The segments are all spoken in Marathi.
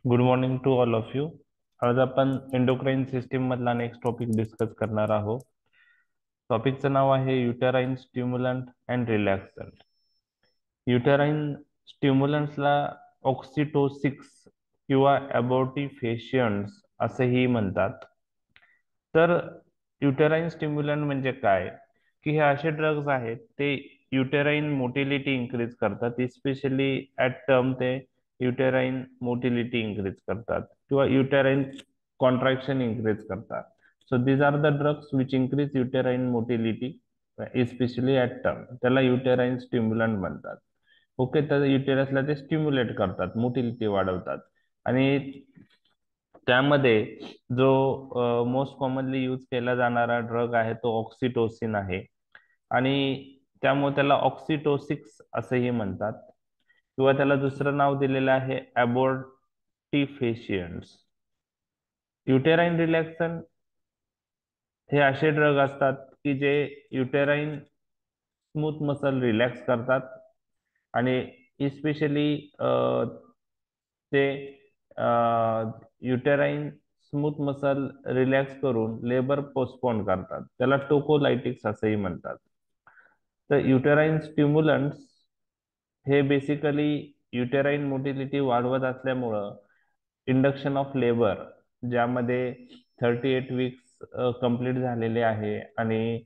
Good morning to all of you. आज आपण एंडोक्राइन सिस्टीम मधला नेक्स्ट टॉपिक डिस्कस करणार आहोत. टॉपिकचं नाव आहे uterine stimulant and relaxant. Uterine स्टिम्युलंट्सला ऑक्सिटोसिक्स किंवा ॲबॉर्टिफेशियंट्स असेही म्हणतात. तर युटेराइन स्टिम्युलंट म्हणजे काय, की हे असे ड्रग्ज आहेत ते युटेराइन मोटिलिटी इन्क्रीज करतात. स्पेशली ऍट टर्म ते युटेराइन मोटिलिटी इन्क्रीज करतात किंवा युटेराइन कॉन्ट्रॅक्शन इन्क्रीज करतात. So these are the drugs which increase uterine motility specially at term. त्याला युटेराइन स्टिम्युलंट म्हणतात. ओके, तर युटेरसला ते स्टिम्युलेट करतात, मोटिलिटी वाढवतात. आणि त्यामध्ये जो मोस्ट कॉमनली यूज केला जाणारा ड्रग आहे तो ऑक्सिटोसिन आहे. आणि त्यामुळे त्याला ऑक्सिटोसिक्स असेही म्हणतात किंवा त्याला दुसरं नाव दिलेलं आहे ॲबॉर्टिफेशियंट्स. युटेराइन रिलॅक्सन हे असे ड्रग असतात की जे युटेराइन स्मूथ मसल रिलॅक्स करतात आणि इस्पेशली ते युटेराइन स्मूथ मसल रिलॅक्स करून लेबर पोस्टपोन करतात. त्याला टोकोलायटिक्स असेही म्हणतात. तर युटेराइन स्टिम्युलंट्स हे बेसिकली युटेराइन मोटिलिटी वाढवत असल्यामुळं इंडक्शन ऑफ लेबर, ज्यामध्ये 38 वीक्स कंप्लीट झालेले आहे आणि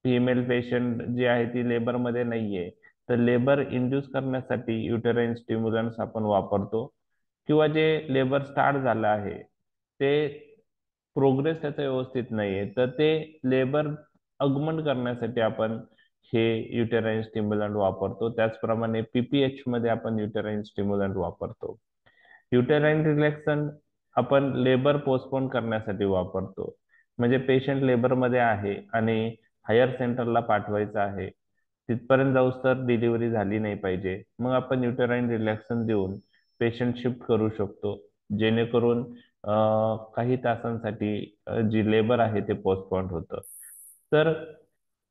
फिमेल पेशंट जी आहे ती लेबरमध्ये नाहीये, तर लेबर इंड्यूस करण्यासाठी युटेराइन स्टिम्युलंट्स आपण वापरतो. किंवा जे लेबर स्टार्ट झालं आहे ते प्रोग्रेस त्याचा व्यवस्थित नाहीये, तर ते लेबर अगमन करण्यासाठी आपण हे युटेराइन स्टिम्युलंट वापरतो. त्याचप्रमाणे पीपीएच मध्ये आपण युटेराइन स्टिम्युलंट वापरतो. युटेराइन रिलॅक्सन आपण लेबर पोस्टपोन करण्यासाठी वापरतो. म्हणजे पेशंट लेबरमध्ये आहे आणि हायर सेंटरला पाठवायचं आहे, तिथपर्यंत जाऊस तर डिलिव्हरी झाली नाही पाहिजे, मग आपण युटेराइन रिलॅक्सन देऊन पेशंट शिफ्ट करू शकतो, जेणेकरून काही तासांसाठी जी लेबर आहे ते पोस्टपोन होतं. तर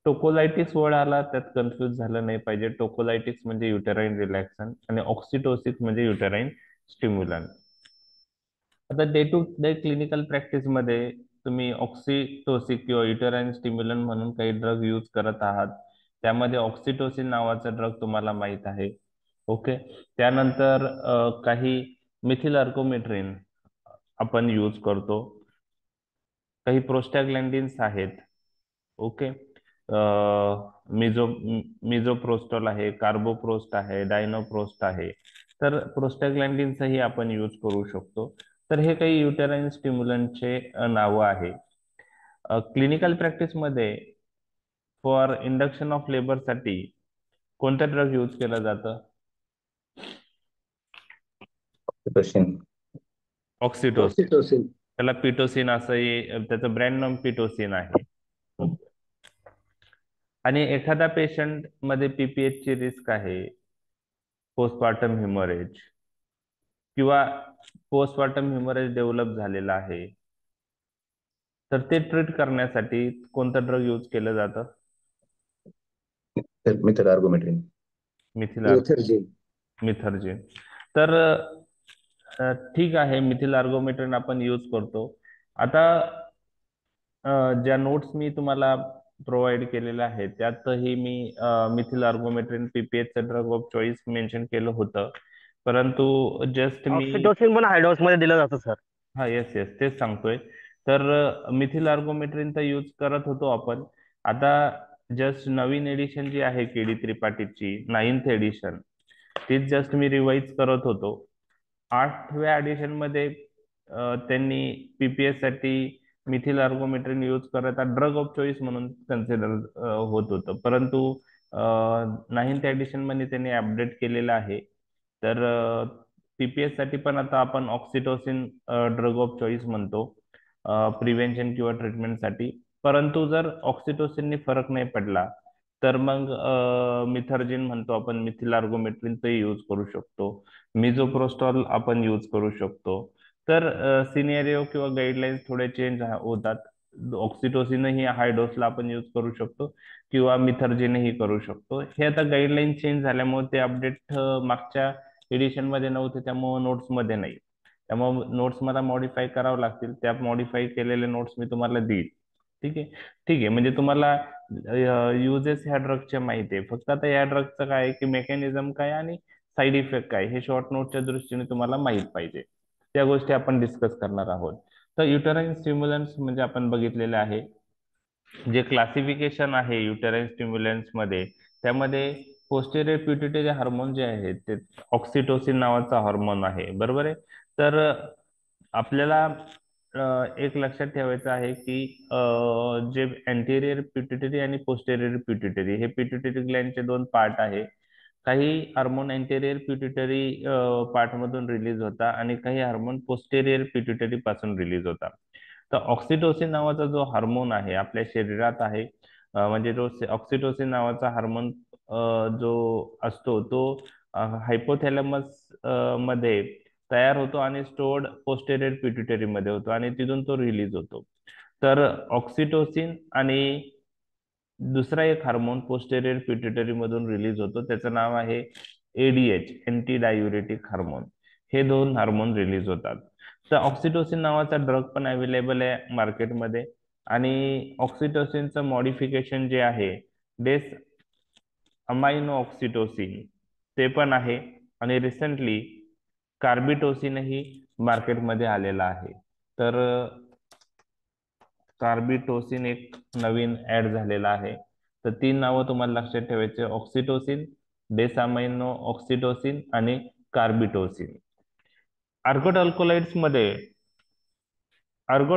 टोकोलायटिक्स वर्ड आला त्यात कन्फ्युज झालं नाही पाहिजे. टोकोलायटिक्स म्हणजे युटेराइन रिलॅक्सन आणि ऑक्सिटोसिस म्हणजे युटेराइन स्टिम्युलंट. आता day to day clinical practice मध्ये तुम्ही ऑक्सिटोसिक किंवा युटेराइन स्टिम्युलंट म्हणून काही ड्रग यूज करत आहात. त्यामध्ये ऑक्सिटोसिन नावाचा ड्रग तुम्हाला माहित आहे. ओके, त्यानंतर काही मिथिल अर्कोमेट्रिन आपण यूज करतो. काही प्रोस्टॅग्लॅन्डिन्स आहेत. ओके, मिझो मिझोप्रोस्टॉल आहे, कार्बोप्रोस्ट आहे, डायनोप्रोस्ट आहे. तर प्रोस्टॅग्लॅन्डिन्सही आपण यूज करू शकतो. तर हे काही युटेराइन स्टिम्युलंटचे नावं आहे. क्लिनिकल प्रॅक्टिसमध्ये फॉर इंडक्शन ऑफ लेबरसाठी कोणतं ड्रग यूज केलं जातं? ऑक्सिटोसिन. ऑक्सिटोसिन. ऑक्सिटोसिन. त्याला पिटोसिन असंही, त्याचं ब्रँड नाम पिटोसिन आहे. आणि एखाद्या पेशंट मध्ये पीपीएच ची रिस्क आहे, पोस्टपार्टम हिमोरेज किंवा पोस्टपार्टम हिमोरेज डेव्हलप झालेला आहे, तर ते ट्रीट करण्यासाठी कोणतं ड्रग यूज केलं जातं? मिथाइल आर्गोमेट्रिन. मिथिल लेथर्जिन. मिथर्जिन. तर ठीक आहे, मिथिल आर्गोमेट्रिन आपण यूज करतो. आता ज्या नोट्स मी तुम्हाला प्रोव्हाइड केलेल्या आहेत त्यातही मी methyl ergometrine PPH drug of choice mention केलं होतं, परंतु जस्ट मी ऑक्सिटोसिन पण हाय डोस मध्ये दिलं जातं सर. हा, येस येस, तेच सांगतोय. तर मिथिल आर्गोमेट्रिनचा यूज करत होतो आपण. आता जस्ट नवीन एडिशन जी आहे केडी त्रिपाठीची 9th एडिशन, तीच जस्ट मी रिवाइज करत होतो. 8व्या एडिशन मध्ये त्यांनी पीपीएस साठी मिथिल आर्गोमेट्रिन यूज करत ड्रग ऑफ चॉईस म्हणून कन्सिडर होत होतं, परंतु 9th एडिशन मध्ये त्यांनी अपडेट केलेलं आहे. तर पीपीएस साठी पण आता आपण ऑक्सिटोसिन ड्रग ऑफ चॉईस म्हणतो प्रिव्हेन्शन किंवा ट्रीटमेंटसाठी. परंतु जर ऑक्सिटोसिननी फरक नाही पडला तर मग मिथर्जिन म्हणतो आपण, मिथिल आर्गोमेट्रिन ते यूज करू शकतो. मिझोप्रोस्टॉल आपण यूज करू शकतो. तर सिनेरिओ किंवा गाईडलाईन्स थोडे चेंज होतात. ऑक्सिटोसिनही हाय डोसला आपण यूज करू शकतो किंवा मिथर्जिनही करू शकतो. हे आता गाईडलाईन चेंज झाल्यामुळे ते अपडेट मागच्या एडिशन मध्ये नव्हते, त्यामुळे नोट्स मध्ये नाही. त्यामुळे नोट्स मला मॉडिफाय करावं लागतील, त्या मॉडिफाय केलेले नोट्स मी तुम्हाला देईल. ठीक आहे. ठीक आहे, म्हणजे तुम्हाला युजेस ह्या ड्रगचे माहिती आहे. फक्त आता या ड्रगचं काय आहे की मेकॅनिझम काय आणि साईड इफेक्ट काय हे शॉर्ट नोटच्या दृष्टीने तुम्हाला माहित पाहिजे. त्या गोष्टी आपण डिस्कस करणार आहोत. तर युटेराइन स्टिम्युलंट्स म्हणजे आपण बघितलेले आहे. जे क्लासिफिकेशन आहे युटेराइन स्टिम्युलंट्स मध्ये, त्यामध्ये पोस्टेरियर पिट्युटरी हार्मोन जे आहे ते ऑक्सिटोसिन नावाचा हार्मोन आहे, बरोबर आहे. तर आपल्याला एक लक्षात ठेवायचं आहे की जे अँटेरियर पिट्युटरी आणि पोस्टेरियर पिट्युटरी हे पिट्युटरी ग्लॅन्डचे दोन पार्ट आहे. काही हार्मोन अँटेरियर पिट्युटरी पार्ट मधून रिलीज होता आणि काही हार्मोन पोस्टेरियर पिट्युटरी पासून रिलीज होता. तर ऑक्सिटोसिन नावाचा जो हार्मोन आहे आपल्या शरीरात आहे, म्हणजे जो ऑक्सिटोसिन नावाचा हार्मोन जो असतो तो हायपोथॅलॅमस मध्ये तयार होतो आणि स्टोर्ड पोस्टेरियर पिट्युटरी मध्ये होतो आणि तिथून तो रिलीज होतो. तर ऑक्सिटोसिन आणि दुसरा एक हार्मोन पोस्टेरियर पिट्युटरी मधून रिलीज होतो, त्याचं नाव आहे एडीएच, अँटी डायुरेटिक हार्मोन. हे दोन हार्मोन रिलीज होतात. तर ऑक्सिटोसिन नावाचा ड्रग पण अवेलेबल आहे मार्केटमध्ये आणि ऑक्सिटोसिनचं मॉडिफिकेशन जे आहे डेस अमायनो ऑक्सिटोसिन ते पण आहे आणि रिसेंटली कार्बिटोसिनही मार्केटमध्ये आलेला आहे. तर कार्बिटोसिन एक नवीन ऍड झालेला आहे. तर तीन नावं तुम्हाला लक्षात ठेवायचे: ऑक्सिटोसिन, डेसामाइनो ऑक्सिटोसिन आणि कार्बिटोसिन. अर्गोट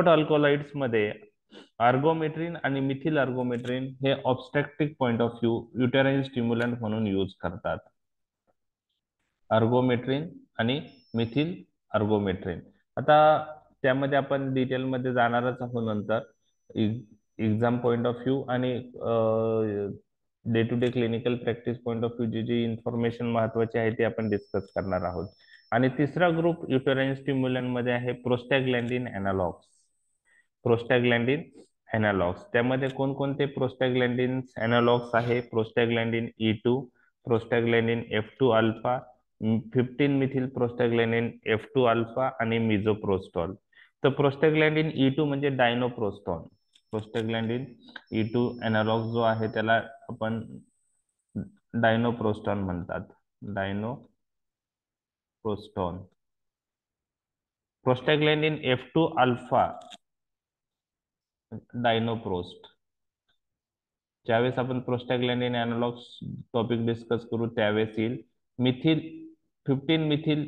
अल्कोलाइड्स मध्ये आर्गोमेट्रिन आणि मिथिल आर्गोमेट्रिन हे ऑब्स्ट्रॅक्टिक point of view uterine stimulant म्हणून यूज करतात. आर्गोमेट्रिन आणि मिथिल आर्गोमेट्रिन. आता त्यामध्ये आपण डिटेलमध्ये जाणारच आहोत नंतर. एक्झाम पॉइंट ऑफ व्ह्यू आणि day to day clinical practice point of view जी इन्फॉर्मेशन महत्वाची आहे ती आपण डिस्कस करणार आहोत. आणि तिसरा ग्रुप युटेराइन स्टिम्युलंट मध्ये आहे प्रोस्टॅग्लॅन्डिन अॅनालॉग्स. प्रोस्टॅग्लॅन्डिन अॅनालॉग्स त्यामध्ये कोणकोणते प्रोस्टॅग्लॅन्डिन अॅनालॉग्स आहे? Prostaglandin E2, prostaglandin F2 alpha, 15 methyl prostaglandin F2 alpha आणि मिझोप्रोस्टॉल. तर प्रोस्टॅग्लॅन्डिन E2 म्हणजे डायनोप्रोस्टॉन. प्रोस्टॅग्लॅन्डिन E2 अॅनालॉग जो आहे त्याला आपण डायनोप्रोस्टॉन म्हणतात. डायनोप्रोस्टॉन. प्रोस्टॅग्लॅन्डिन F2 अल्फा डायनोप्रोस्ट. ज्यावेळेस आपण प्रोस्टॅग्लॅन्डिन अॅनालॉग टॉपिक डिस्कस करू त्यावेळेस येईल. 15 methyl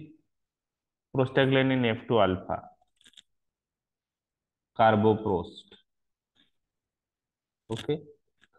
prostaglandin F2 alpha, कार्बोप्रोस्ट. Okay,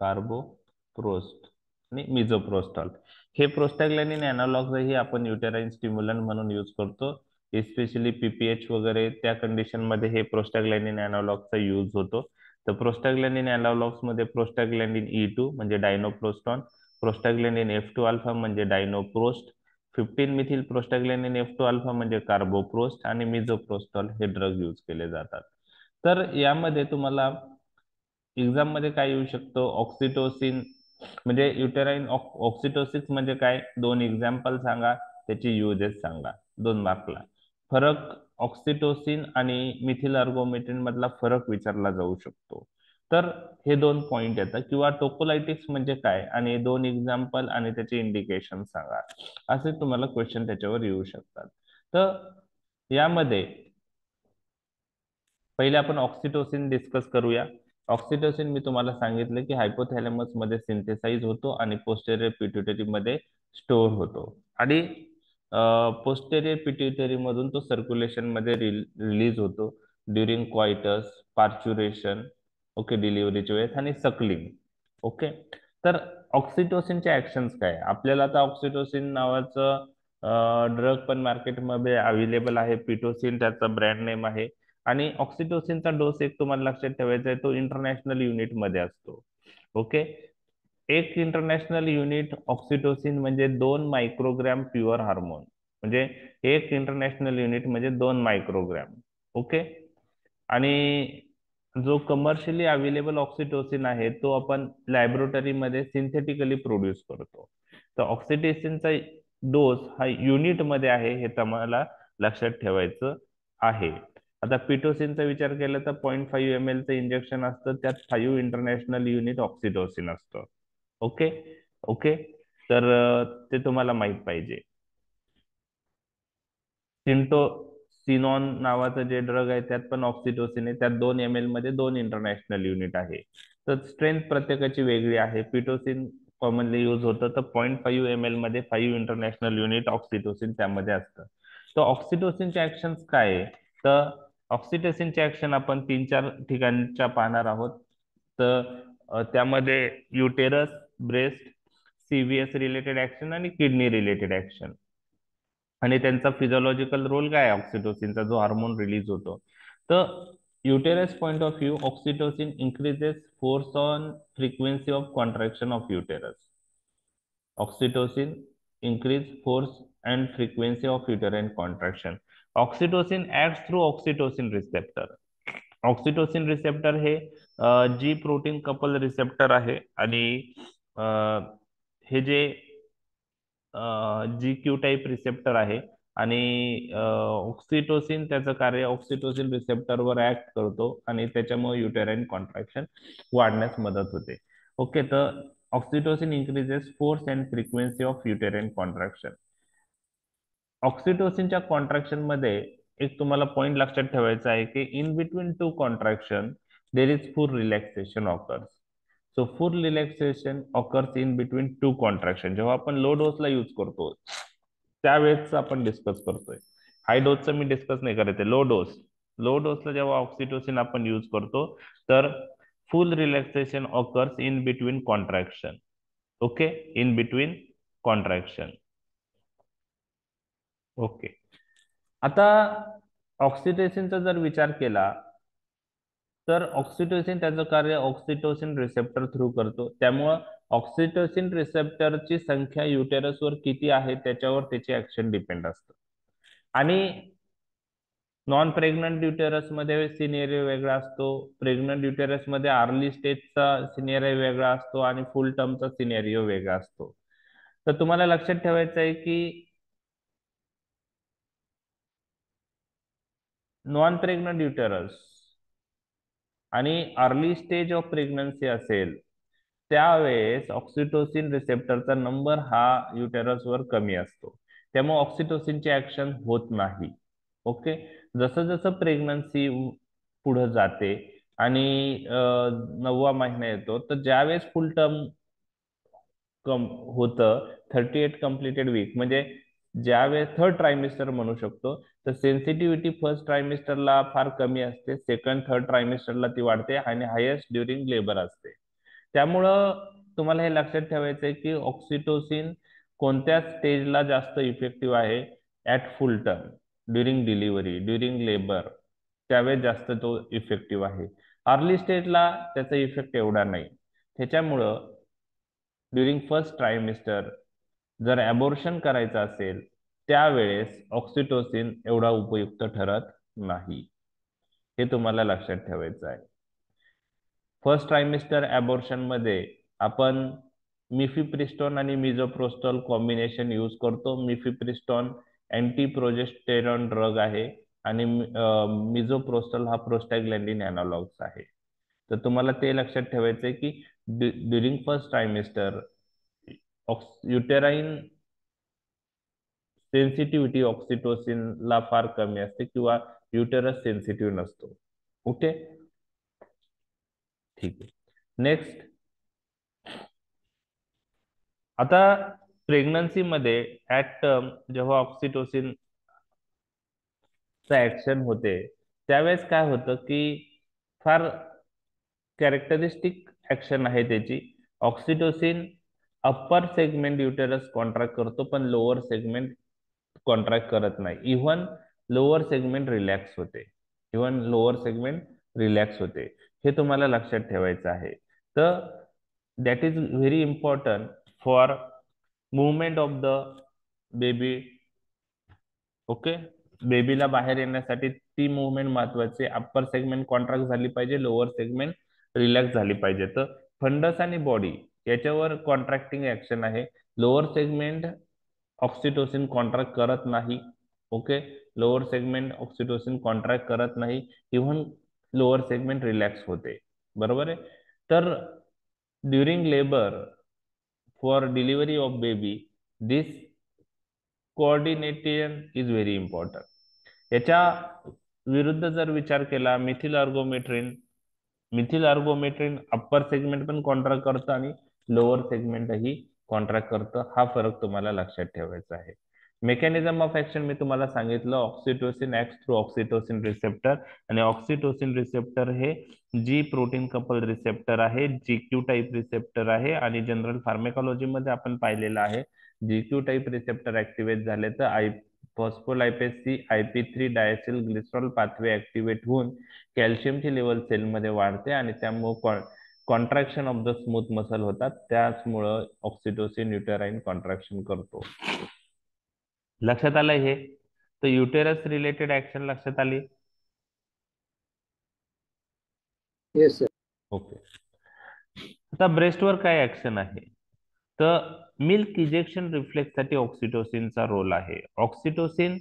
कार्बोप्रोस्ट आणि मिझोप्रोस्टॉल हे प्रोस्टॅग्लॅन्डिन अॅनालॉग ही आपण युटेराइन स्टिम्युलंट म्हणून यूज करतो. एस्पेशली पीपीएच वगैरे त्या कंडिशन मध्ये हे प्रोस्टॅग्लॅन्डिन अॅनालॉगचा यूज होतो. तर प्रोस्टॅग्लॅन्डिन अॅनालॉग्स मध्ये प्रोस्टॅग्लॅन्डिन E2 म्हणजे डायनोप्रोस्टॉन, प्रोस्टॅग्लॅन्डिन F2 अल्फा म्हणजे डायनोप्रोस्ट, 15 मिथिल प्रोस्टॅग्लॅन्डिन F2 अल्फा म्हणजे कार्बोप्रोस्ट आणि मिझोप्रोस्टॉल हे ड्रग यूज केले जातात. तर यामध्ये तुम्हाला एक्झाम मध्ये काय येऊ शकतो? ऑक्सिटोसिन म्हणजे युटेराइन ऑक्सिटोसिस म्हणजे काय? दोन एक्झाम्पल सांगा, त्याची युजेस सांगा. 2 मार्कला. फरक ऑक्सिटोसिन आणि मिथिल आर्गोमेट्रिन मधला फरक विचारला जाऊ शकतो. तर हे 2 पॉइंट येतात. किंवा टोकोलायटिक्स म्हणजे काय आणि 2 एक्झाम्पल आणि त्याचे इंडिकेशन सांगा, असे तुम्हाला क्वेश्चन त्याच्यावर येऊ शकतात. तर यामध्ये पहिले आपण ऑक्सिटोसिन डिस्कस करूया. ऑक्सिटोसिन मी तुम्हाला सांगितलं की हायपोथॅलॅमस मध्ये सिंथेसाइज होतो आणि पोस्टेरियर पिट्युटरी मध्ये स्टोअर होतो आणि पोस्टेरियर पिट्युटरी मधून तो सर्क्युलेशन मध्ये रिलीज होतो ड्युरिंग क्वायटस, पार्च्युरेशन, ओके, डिलिव्हरीच्या वेळेस आणि सकलिंग. ओके, तर ऑक्सिटोसिनचे ऍक्शन्स काय? आपल्याला आता ऑक्सिटोसिन नावाचं ड्रग पण मार्केटमध्ये अवेलेबल आहे. पिटोसिन त्याचा ब्रँड नेम आहे. आणि ऑक्सिटोसिनचा डोस एक तुम्हाला लक्षात ठेवायचा आहे, तो इंटरनॅशनल युनिट मध्ये असतो. ओके, एक इंटरनॅशनल युनिट ऑक्सिटोसिन म्हणजे 2 मायक्रोग्रॅम प्युअर हार्मोन. म्हणजे एक इंटरनॅशनल युनिट म्हणजे 2 मायक्रोग्रॅम. ओके, आणि जो कमर्शियली अवेलेबल ऑक्सिटोसिन आहे तो आपण लॅबोरेटरीमध्ये सिंथेटिकली प्रोड्यूस करतो. तर ऑक्सिटोसिनचा डोस हा युनिट मध्ये आहे हे तुम्हाला लक्षात ठेवायचं आहे. आता पिटोसिनचा विचार केला तर 0.5 ml चं इंजेक्शन असतं, त्यात 5 इंटरनॅशनल युनिट ऑक्सिटोसिन असतं. ओके ओके, तर ते तुम्हाला माहित पाहिजे. सिनॉन नावाचं जे ड्रग आहे त्यात पण ऑक्सिटोसिन आहे, त्यात 2 ml मध्ये 2 इंटरनॅशनल युनिट आहे. तर स्ट्रेंथ प्रत्येकाची वेगळी आहे. पिटोसिन कॉमनली यूज होतं, तर 0.5 ml मध्ये 5 इंटरनॅशनल युनिट ऑक्सिटोसिन त्यामध्ये असतं. तर ऑक्सिटोसिनचे ऍक्शन्स काय आहे? तर ऑक्सिटोसिनचे ऍक्शन आपण 3-4 ठिकाणच्या पाहणार आहोत. तर त्यामध्ये uterus, breast, CVS related action आणि किडनी रिलेटेड ऍक्शन. आणि त्यांचा फिजिओलॉजिकल रोल काय आहे ऑक्सिटोसिनचा, जो हार्मोन रिलीज होतो. तर uterus point of view, oxytocin increases force on frequency of contraction of uterus. Oxytocin increase force and frequency of uterine contraction. Oxytocin acts through oxytocin receptor. Oxytocin receptor हे जी प्रोटीन कपल रिसेप्टर आहे आणि हे जे जी क्यू टाईप रिसेप्टर आहे आणि ऑक्सिटोसिन त्याचं कार्य ऑक्सिटोसिन रिसेप्टरवर ऍक्ट करतो आणि त्याच्यामुळे युटेराइन कॉन्ट्रॅक्शन वाढण्यास मदत होते. ओके, तर oxytocin increases force and frequency of uterine contraction. ऑक्सिटोसिनच्या कॉन्ट्रॅक्शन मध्ये एक तुम्हाला पॉइंट लक्षात ठेवायचा आहे की in between two contraction there is full relaxation occurs. So full relaxation occurs in between two contraction. जेव्हा आपण लो डोसला यूज करतो त्यावेळेस आपण डिस्कस करतोय. हाय डोसचं मी डिस्कस नाही करत आहे. लो डोसला जेव्हा ऑक्सिटोसिन आपण यूज करतो तर फुल relaxation occurs in between contraction. Okay, in between contraction. Okay, आता ऑक्सिटोसिनचा जर विचार केला तर ऑक्सिटोसिन त्याचं कार्य ऑक्सिटोसिन रिसेप्टर थ्रू करतो. त्यामुळं ऑक्सिटोसिन रिसेप्टरची संख्या युटेरसवर किती आहे त्याच्यावर त्याची ऍक्शन डिपेंड असतं. आणि नॉन प्रेग्नंट युटेरस मध्ये सिनेरियो वेगळा असतो, प्रेग्नंट युटेरस मध्ये अर्ली स्टेजचा सिनेरियो वेगळा असतो आणि फुल टर्मचा सिनेरियो वेगळा असतो. तर तुम्हाला लक्षात ठेवायचं आहे की नॉन प्रेग्नंट युटेरस आणि अर्ली स्टेज ऑफ प्रेग्नन्सी असेल त्यावेळेस ऑक्सिटोसिन रिसेप्टरचा नंबर हा युटेरसवर कमी असतो, त्यामुळे ऑक्सिटोसिनचे ऍक्शन होत नाही. ओके, जसं जसं प्रेग्नन्सी पुढे जाते आणि 9वा महिना येतो तर ज्यावेळेस फुल टर्म कम होतं, 38 कम्प्लिटेड वीक म्हणजे ज्यावेळेस थर्ड ट्रायमिस्टर म्हणू शकतो, तर सेन्सिटिव्हिटी फर्स्ट ट्रायमिस्टरला फार कमी असते, सेकंड थर्ड ट्रायमिस्टरला ती वाढते आणि हायेस्ट ड्युरिंग लेबर असते. त्यामुळं तुम्हाला हे लक्षात ठेवायचं आहे की ऑक्सिटोसिन कोणत्या स्टेजला जास्त इफेक्टिव्ह आहे? At full term, during delivery, during labour, त्यावेळेस जास्त तो इफेक्टिव्ह आहे. अर्ली स्टेजला त्याचा इफेक्ट एवढा नाही. त्याच्यामुळं ड्युरिंग फर्स्ट ट्रायमिस्टर जर ॲबॉर्शन करायचं असेल त्यावेळेस ऑक्सिटोसिन एवढा उपयुक्त ठरत नाही. हे तुम्हाला लक्षात ठेवायचं आहे. फर्स्ट ट्रायमिस्टर ॲबॉर्शन मध्ये आपण मिफिप्रिस्टोन आणि मिझोप्रोस्टॉल कॉम्बिनेशन यूज करतो. मिफिप्रिस्टोन अँटी प्रोजेस्टेरॉन ड्रग आहे आणि मिझोप्रोस्टॉल हा प्रोस्टॅग्लॅन्डिन अॅनालॉग्स आहे. तर तुम्हाला ते लक्षात ठेवायचं आहे की ड्युरिंग फर्स्ट ट्रायमिस्टर युटेराइन सेन्सिटिव्हिटी ऑक्सिटोसिनला फार कमी असते किंवा युटेरस सेन्सिटिव्ह नसतो. ओके, ठीक आहे. नेक्स्ट, आता प्रेग्नन्सी मध्ये ऍट टर्म जेव्हा ऑक्सिटोसिन ऍक्शन होते त्यावेळेस काय होतं की फार कॅरेक्टरिस्टिक ऍक्शन आहे त्याची. Oxytocin upper segment uterus contract करतो पण लोअर सेगमेंट कॉन्ट्रॅक्ट करत नाही. इव्हन लोअर सेगमेंट रिलॅक्स होते. हे तुम्हाला लक्षात ठेवायचं आहे. तर that is very important for movement of the baby. Okay, बेबीला बाहेर येण्यासाठी ती मुवमेंट महत्वाची. अप्पर सेगमेंट कॉन्ट्रॅक्ट झाली पाहिजे, लोअर सेगमेंट रिलॅक्स झाली पाहिजे. तर फंडस आणि बॉडी याच्यावर कॉन्ट्रॅक्टिंग ऍक्शन आहे. लोअर सेगमेंट ऑक्सिटोसिन कॉन्ट्रॅक्ट करत नाही okay, lower segment oxytocin contract करत नाही, इव्हन लोअर सेगमेंट रिलॅक्स होते. बरोबर आहे. तर during labour for delivery of baby this coordination is very important. याच्या विरुद्ध जर विचार केला, मिथिल अर्गोमेट्रिन अप्पर सेगमेंट पण कॉन्ट्रॅक्ट करतं आणि लोअर सेगमेंटही कॉन्ट्रॅक्ट करतं. हा फरक तुम्हाला लक्षात ठेवायचा आहे. मेकॅनिझम ऑफ ऍक्शन मी तुम्हाला सांगितलं, oxytocin act through oxytocin receptor, आणि ऑक्सिटोसिन रिसेप्टर हे जी प्रोटीन कपल रिसेप्टर आहे, GQ टाईप रिसेप्टर आहे, आणि जनरल फार्मेकॉलॉजी मध्ये आपण पाहिलेलं आहे GQ टाईप रिसेप्टर ऍक्टिव्हेट झाले तर phospholipase C IP3 diacyl glycerol pathway activate होऊन कॅल्शियमची लेवल सेलमध्ये वाढते आणि त्यामुळे contraction of the smooth muscle होतात. त्याचमुळं ऑक्सिटोसिन युटेराइन कॉन्ट्रॅक्शन करतो. लक्षात आलंय हे? तर युटेरस रिलेटेड ऍक्शन लक्षात आली? Yes sir. ओके. आता ब्रेस्टवर काय ऍक्शन आहे? तर मिल्क इजेक्शन रिफ्लेक्स साठी ऑक्सिटोसिनचा रोल आहे. Oxytocin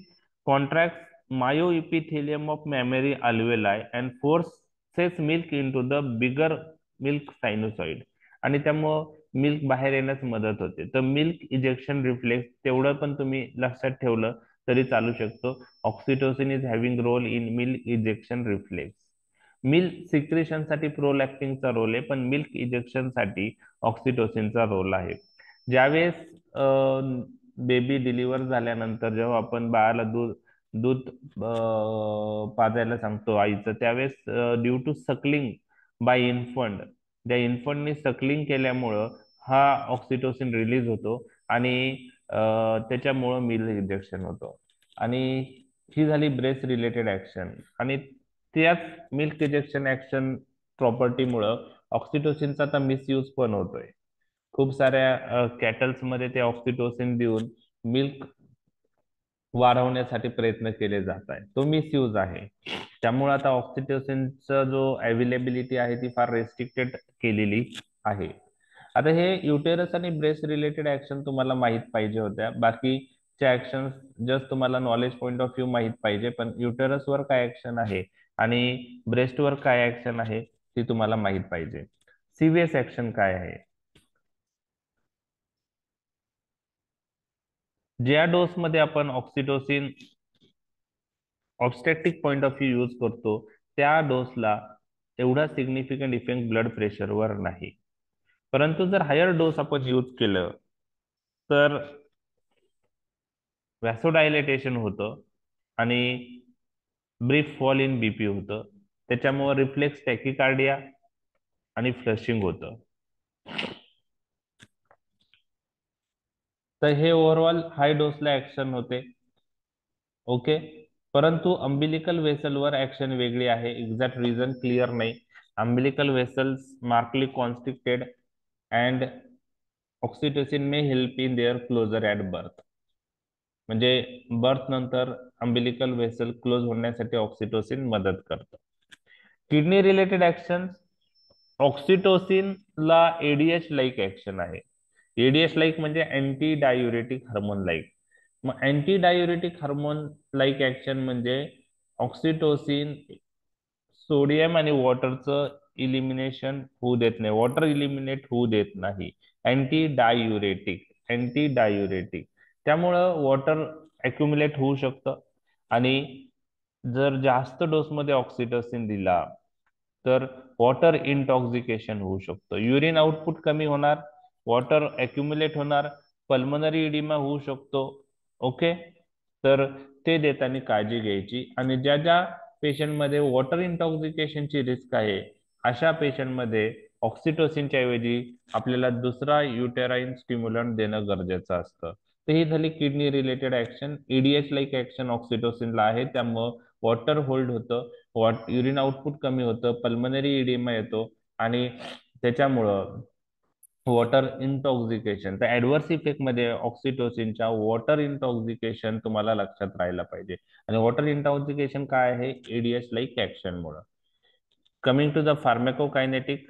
contract myoepithelium of mammary alveoli and forces milk into the bigger milk sinusoid, आणि त्यामुळं मिल्क बाहेर येण्यास मदत होते. तर मिल्क इजेक्शन रिफ्लेक्स तेवढं पण तुम्ही लक्षात ठेवलं तरी चालू शकतो. Oxytocin is having role in milk ejection reflex. Milk secretion साठी प्रोलॅक्टिनचा रोल आहे, पण मिल्क इजेक्शन साठी ऑक्सिटोसिनचा रोल आहे. ज्यावेळेस बेबी डिलिव्हर झाल्यानंतर जेव्हा आपण बाळाला दूध दूध पाजायला सांगतो आईचं, त्यावेळेस due to suckling by infant, ज्या इन्फंटनी सकलिंग केल्यामुळं हा ऑक्सिटोसिन रिलीज होतो आणि त्याच्यामुळं मिल्क इंजेक्शन होतो. आणि ही झाली ब्रेस्ट रिलेटेड ऍक्शन. आणि त्याच मिल्क इंजेक्शन ऍक्शन प्रॉपर्टीमुळं ऑक्सिटोसिनचा आता मिसयूज पण होतोय. खूप साऱ्या कॅटल्स मध्ये ते ऑक्सिटोसिन देऊन मिल्क वाढवण्यासाठी प्रयत्न केले जात आहे. तो मिसयूज आहे. त्यामुळे आता ऑक्सिटोसिनचा जो अवेलेबिलिटी आहे ती फार रेस्ट्रिक्टेड केलेली आहे. आता हे युटेरस आणि ब्रेस्ट रिलेटेड ऍक्शन तुम्हाला माहित पाहिजे होत्या. बाकीच्या ऍक्शन जस्ट तुम्हाला नॉलेज पॉईंट ऑफ व्ह्यू माहित पाहिजे, पण युटेरसवर काय ऍक्शन आहे आणि ब्रेस्टवर काय ऍक्शन आहे ती तुम्हाला माहित पाहिजे. सीव्हीएस ऍक्शन काय आहे? ज्या डोस मध्ये आपण oxytocin obstetric point of view use करतो त्या डोसला एवढा सिग्निफिकंट इफेक्ट ब्लड प्रेशरवर नाही. परंतु जर हायर डोस आपण यूज केलं तर व्हॅसोडायलेटेशन होतं आणि ब्रीफ फॉल इन BP होतं. त्याच्यामुळे रिफ्लेक्स टॅकिकार्डिया आणि फ्लशिंग होतं. तर हे ओव्हरऑल हाय डोसला ऍक्शन होते. ओके. परंतु अंबिलिकल वेसलवर ऍक्शन वेगळी आहे. एक्झॅक्ट रिझन क्लिअर नाही. Umbilical vessels markedly constricted and oxytocin may help in their closure at birth. म्हणजे बर्थ नंतर अंबिलिकल वेसल क्लोज होण्यासाठी ऑक्सिटोसिन मदत करतं. किडनी रिलेटेड ऍक्शन, ऑक्सिटोसिन ला ADH लाईक ऍक्शन आहे. ADH लाईक म्हणजे अँटी डायुरेटिक हार्मोन लाईक. मग anti diuretic hormone like action म्हणजे ऑक्सिटोसिन सोडियम आणि वॉटरचं इलिमिनेशन होऊ देत नाही, वॉटर इलिमिनेट होऊ देत नाही. अँटी डायुरेटिक त्यामुळं वॉटर अक्युमुलेट होऊ शकतं. आणि जर जास्त डोसमध्ये ऑक्सिटोसिन दिला तर वॉटर इंटॉक्सिकेशन होऊ शकतं. युरिन आउटपुट कमी होणार, वॉटर अक्युमुलेट होणार, पल्मनरी इडिमा होऊ शकतो. ओके. तर ते देताना काळजी घ्यायची. आणि ज्या ज्या पेशंटमध्ये वॉटर इंटॉक्सिकेशनची रिस्क आहे अशा पेशंटमध्ये ऑक्सिटोसिनच्या ऐवजी आपल्याला दुसरा युटेराइन स्टिम्युलंट देणं गरजेचं असतं. तर ही झाली kidney related action. EDH like action ऑक्सिटोसिनला आहे, त्यामुळं वॉटर होल्ड होतं, युरिन आउटपुट कमी होतं, पल्मनरी इडिमा येतो आणि त्याच्यामुळं वॉटर इंटॉक्सिकेशन. तर ऍडव्हर्स इफेक्ट मध्ये ऑक्सिटोसिनच्या वॉटर इंटॉक्सिकेशन तुम्हाला लक्षात राहायला पाहिजे. आणि वॉटर इंटॉक्सिकेशन काय आहे? ADH लाईक ऍक्शन मुळे. कमिंग टू द फार्मॅकोकायनेटिक,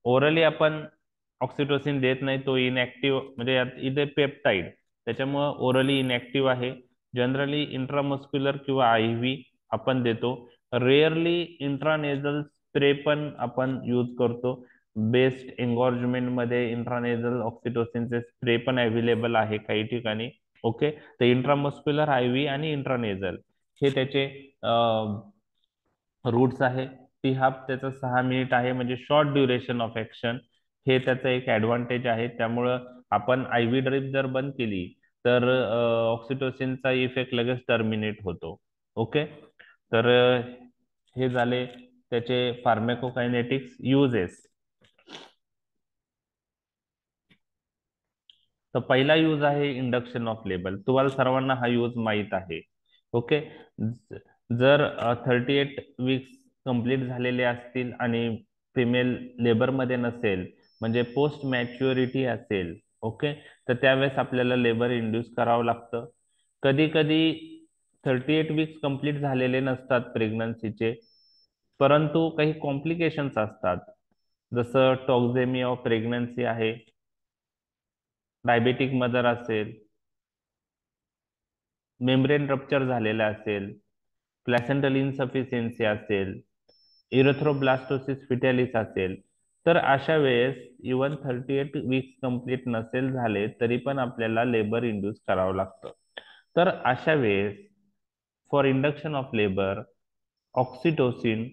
ओरली आपण ऑक्सिटोसिन देत नाही, तो इनऍक्टिव्ह म्हणजे इथे पेप्टाइड, त्याच्यामुळे ओरली इनऍक्टिव्ह आहे. जनरली इंट्रामस्क्युलर किंवा IV आपण देतो. रेअरली इंट्रानेझल स्प्रे पण आपण यूज करतो. बेस्ट एंगॉर्जमेंट मध्ये इंट्रानेझल ऑक्सिटोसिनचे स्प्रे पण अवेलेबल आहे काही ठिकाणी. ओके, तर इंट्रामस्क्युलर, IV आणि इंट्रानेझल हे त्याचे रूट्स आहे. टी हाफ त्याचा 6 मिनिट आहे, म्हणजे शॉर्ट ड्युरेशन ऑफ ऍक्शन. हे त्याचं एक ऍडव्हान्टेज आहे. त्यामुळं आपण IV ड्रिप जर बंद केली तर ऑक्सिटोसिनचा इफेक्ट लगेच टर्मिनेट होतो. ओके, तर हे झाले त्याचे फार्मॅकोकायनेटिक्स युजेस. तर पहिला यूज आहे इंडक्शन ऑफ लेबर. तुम्हाला सर्वांना हा यूज माहित आहे. ओके, जर 38 वीक्स कंप्लीट झालेले असतील आणि फिमेल लेबरमध्ये नसेल, म्हणजे पोस्ट मॅच्युरिटी असेल, ओके, तर त्यावेळेस आपल्याला लेबर इंड्यूस करावं लागतं. कधी कधी 38 वीक्स कंप्लीट झालेले नसतात प्रेग्नन्सीचे, परंतु काही कॉम्प्लिकेशन्स असतात. जसं टॉक्झेमी ऑफ प्रेग्नन्सी आहे, डायबेटिक मदर असेल, मेम्ब्रेन रप्चर झालेला असेल, प्लॅसेंटल इन्सफिशियन्सी असेल, इरेथ्रोब्लास्टोसिस फिटॅलिस असेल, तर अशा वेळेस इवन 38 वीक्स कंप्लीट नसेल झाले तरी पण आपल्याला लेबर इंड्यूस करावं लागतं. तर अशा वेळेस for induction of labour oxytocin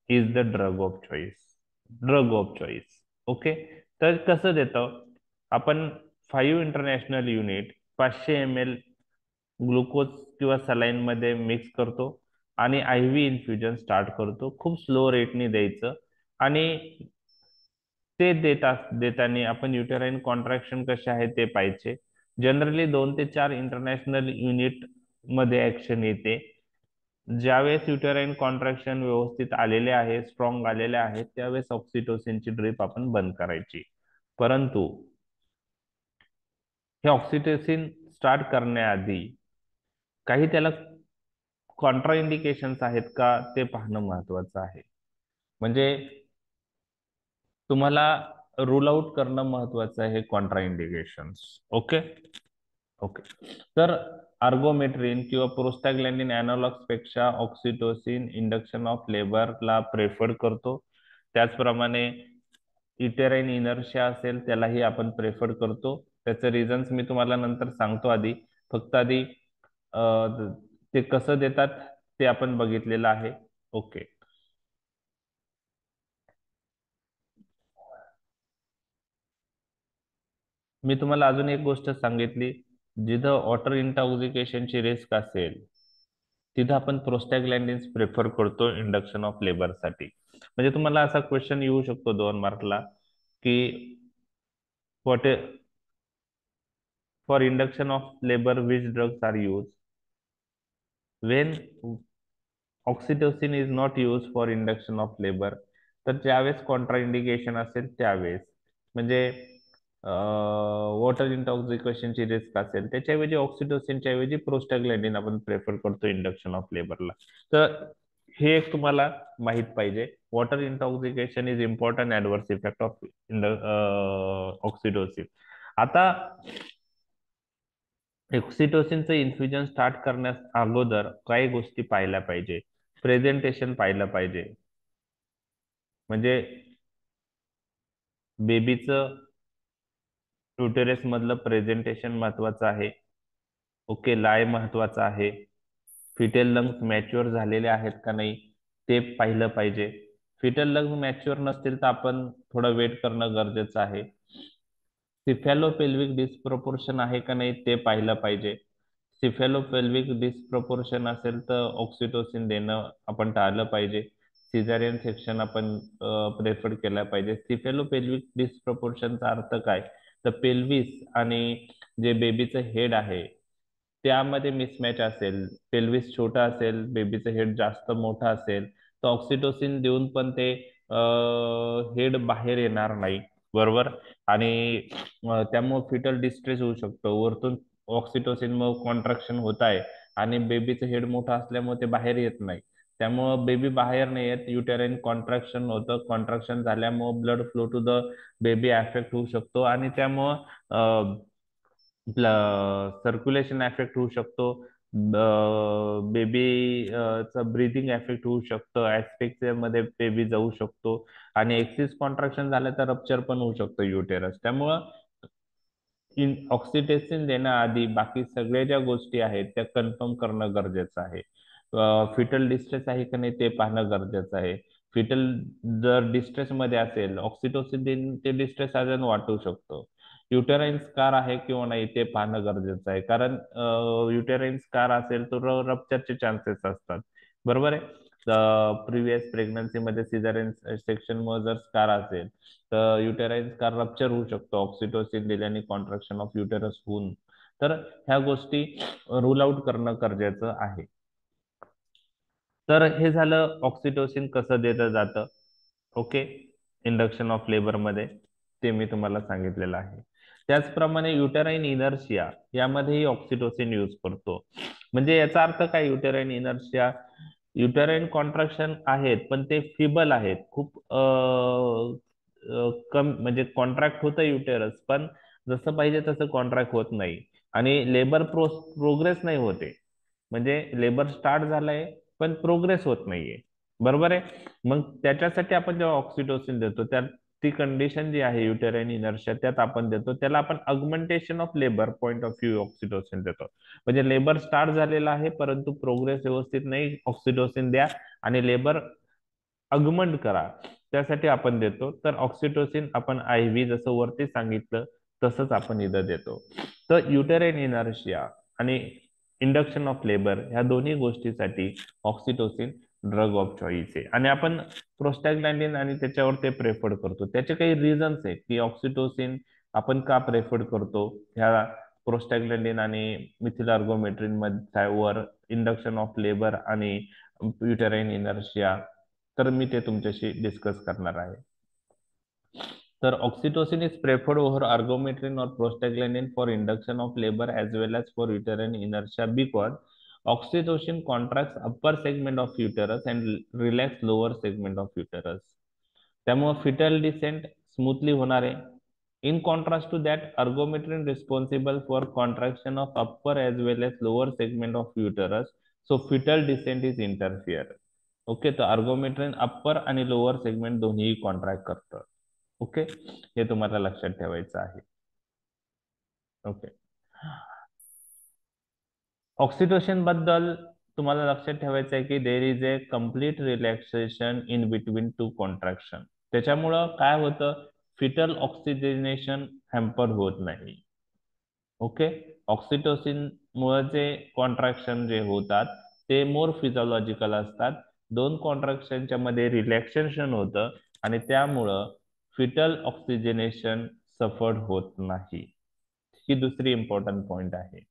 is the drug of choice. Drug of choice. Okay, तर कसं देतं आपण? 5 इंटरनॅशनल युनिट 500 ml ग्लुकोज किंवा सलाईन मध्ये मिक्स करतो आणि IV इन्फ्युजन स्टार्ट करतो. खूप स्लो रेटने द्यायचं. आणि ते देताना आपण युटेराईन कॉन्ट्रॅक्शन कसे आहे ते पाहिजे. जनरली 2 ते 4 इंटरनॅशनल युनिट मध्ये ऍक्शन येते. ज्यावेळेस युटेराईन कॉन्ट्रॅक्शन व्यवस्थित आलेले आहे, स्ट्रॉंग आलेले आहेत, त्यावेळेस ऑक्सिटोसिनची ड्रिप आपण बंद करायची. परंतु हे ऑक्सिटोसिन स्टार्ट करण्याआधी काही त्याला कॉन्ट्रा इंडिकेशन्स आहेत का ते पाहणं महत्वाचं आहे. म्हणजे तुम्हाला रूल आउट करणं महत्वाचं आहे कॉन्ट्रा इंडिकेशन्स. ओके ओके, तर आर्गोमेट्रिन किंवा प्रोस्टाग्लॅंडिन अॅनालॉग्स पेक्षा ऑक्सिटोसिन इंडक्शन ऑफ लेबरला प्रेफर करतो. त्याचप्रमाणे इटेराइन इनर्शिया असेल त्यालाही आपण प्रेफर करतो. त्याचे रिझन्स मी तुम्हाला नंतर सांगतो. फक्त आधी ते कसं देतात ते आपण बघितलेलं आहे. ओके, मी तुम्हाला अजून एक गोष्ट सांगितली, जिथं वॉटर इंटॉक्सिकेशनची रिस्क असेल तिथं आपण प्रोस्टॅग्लॅन्डिन्स प्रेफर करतो इंडक्शन ऑफ लेबरसाठी. म्हणजे तुम्हाला असा क्वेश्चन येऊ शकतो 2 मार्कला की what for induction of labour which drugs are use when oxytocin is not use for induction of labour. तर ज्यावेळेस कॉन्ट्राइंडिकेशन असेल त्यावेळेस, म्हणजे वॉटर इंटॉक्सिकेशनची रिस्क असेल, त्याच्याऐवजी ऑक्सिटोसिनच्या ऐवजी प्रोस्टाग्लॅंडिन आपण प्रेफर करतो इंडक्शन ऑफ लेबरला. तर हे एक तुम्हाला माहित पाहिजे. Water intoxication is important adverse effect of oxytocin. आता ऑक्सिटोसिनचं इन्फ्युजन स्टार्ट करण्यास अगोदर काही गोष्टी पाहिल्या पाहिजे. प्रेझेंटेशन पाहिलं पाहिजे. म्हणजे बेबीचं युटेरस मधलं प्रेझेंटेशन महत्वाचं आहे. ओके, लाय महत्वाचा आहे. फिटेल लंग्स मॅच्युअर झालेले आहेत का नाही ते पाहिलं पाहिजे. फिटेल लंग्स मॅच्युअर नसतील तर आपण थोडं वेट करणं गरजेचं आहे. सिफॅलोपेल्विक डिस्प्रपोर्शन आहे का नाही ते पाहिलं पाहिजे. सिफॅलोपेल्विक डिस्प्रपोर्शन असेल तर ऑक्सिटोसिन देणं आपण टाळलं पाहिजे. सिझारियन सेक्शन आपण प्रेफर केलं पाहिजे. सिफॅलोपेल्विक डिस्प्रपोर्शनचा अर्थ काय? तर पेल्विस आणि जे बेबीचं हेड आहे त्यामध्ये मिसमॅच असेल, पेल्विस छोटा असेल, बेबीचं हेड जास्त मोठं असेल, तर ऑक्सिटोसिन देऊन पण ते हेड बाहेर येणार नाही. बरोबर. आणि त्यामुळे फिटल डिस्ट्रेस होऊ शकतो. वरतून ऑक्सिटोसिन मग कॉन्ट्रॅक्शन होत आहे आणि बेबीचं हेड मोठं असल्यामुळे ते बाहेर येत नाही. त्यामुळं बेबी बाहेर नाही येत, युटेराइन कॉन्ट्रॅक्शन होतं. कॉन्ट्रॅक्शन झाल्यामुळे blood flow to the baby affect होऊ शकतो आणि त्यामुळं सर्क्युलेशन अफेक्ट होऊ शकतो. बेबी चा ब्रीथिंग इफेक्ट होऊ शकतं, ऍस्फिक्सिया मध्ये बेबी जाऊ शकतो आणि एक्सिस कॉन्ट्रॅक्शन झालं तर रप्चर पण होऊ शकतं युटेरस. त्यामुळं ऑक्सिटोसिन देण्याआधी बाकी सगळ्या ज्या गोष्टी आहेत त्या कन्फर्म करणं गरजेचं आहे. फिटल डिस्ट्रेस आहे का नाही ते पाहणं गरजेचं आहे. फिटल जर डिस्ट्रेस मध्ये असेल, ऑक्सिटोसिन देऊन ते डिस्ट्रेस अजून वाटू शकतो. युटेराईन स्कार आहे किंवा नाही ते पाहणं गरजेचं आहे, कारण युटेराईन स्कार असेल तर रप्चरचे चान्सेस असतात. बरोबर आहे. प्रिव्हियस प्रेग्नन्सी मध्ये सिझेरियन सेक्शन मुळे जर स्कार असेल तर युटेराईन स्कार रप्चर होऊ शकतो ऑक्सिटोसिन दिल्याने कॉन्ट्रॅक्शन ऑफ युटेरस होऊन. तर ह्या गोष्टी रूल आउट करणं गरजेचं आहे. तर हे झालं ऑक्सिटोसिन कसं दिलं जातं. ओके, इंडक्शन ऑफ लेबर मध्ये ते मी तुम्हाला सांगितलेलं आहे. त्याचप्रमाणे युटेराईन इनर्शिया यामध्येही ऑक्सिटोसिन यूज करतो. म्हणजे याचा अर्थ काय युटेराईन इनर्शिया? युटेराईन कॉन्ट्रॅक्शन आहेत पण ते फिबल आहेत, खूप कम म्हणजे कॉन्ट्रॅक्ट होतं युटेरस पण जसं पाहिजे तसं कॉन्ट्रॅक्ट होत नाही आणि लेबर प्रोग्रेस नाही होते. म्हणजे लेबर स्टार्ट झालंय पण प्रोग्रेस होत नाहीये. बरोबर आहे. मग त्याच्यासाठी आपण जेव्हा ऑक्सिटोसिन देतो त्या ती कंडिशन जी आहे युटेराईन इनर्शिया त्यात आपण देतो, त्याला आपण augmentation of labour point of view oxytocin देतो. म्हणजे लेबर स्टार्ट झालेला आहे परंतु प्रोग्रेस व्यवस्थित नाही, ऑक्सिटोसिन द्या आणि लेबर अगमंट करा, त्यासाठी आपण देतो. तर ऑक्सिटोसिन आपण आय व्ही जसं वरती सांगितलं तसंच आपण इथं देतो. तर युटेराईन इनर्शिया आणि इंडक्शन ऑफ लेबर ह्या दोन्ही गोष्टीसाठी ऑक्सिटोसिन ड्रग ऑफ चॉईस आहे. आणि आपण प्रोस्टॅग्लॅन्डिन आणि त्याच्यावर ते प्रेफर्ड करतो. त्याचे काही रिझन्स आहेत की ऑक्सिटोसिन आपण का प्रेफर्ड करतो ह्या प्रोस्टॅग्लॅन्डिन आणि मिथिल अर्गोमेट्रिन वर इंडक्शन ऑफ लेबर आणि युटेराईन इनर्शिया. तर मी ते तुमच्याशी डिस्कस करणार आहे. तर oxytocin is preferred over ergometrine और prostaglandin for induction of labour as well as for uterine inertia because oxytocin contracts upper segment of uterus and relax lower segment of uterus. त्यामुळे फिटल डिसेंट स्मूथली होणार आहे. In contrast to that ergometrine responsible for contraction of upper as well as lower segment of uterus, so foetal descent is interfere. Okay, तर अर्गोमेट्रिन अप्पर आणि लोअर सेगमेंट दोन्ही कॉन्ट्रॅक्ट करतं. ओके, हे तुम्हाला लक्षात ठेवायचं आहे. ओके, ऑक्सिटोसिन बद्दल तुम्हाला लक्षात ठेवायचं आहे की there is A complete relaxation in between two contraction. त्याच्यामुळं काय होतं, फिटल ऑक्सिजनेशन हॅम्पर होत नाही. ओके, ऑक्सिटोसिन मुळे जे कॉन्ट्रॅक्शन जे होतात ते मोर फिजिओलॉजिकल असतात. दोन कॉन्ट्रॅक्शनच्या मध्ये रिलॅक्सेशन होतं आणि त्यामुळं फिटल ऑक्सिजनेशन सफर्ड होत नाही. ही दुसरी इम्पॉर्टंट पॉइंट आहे.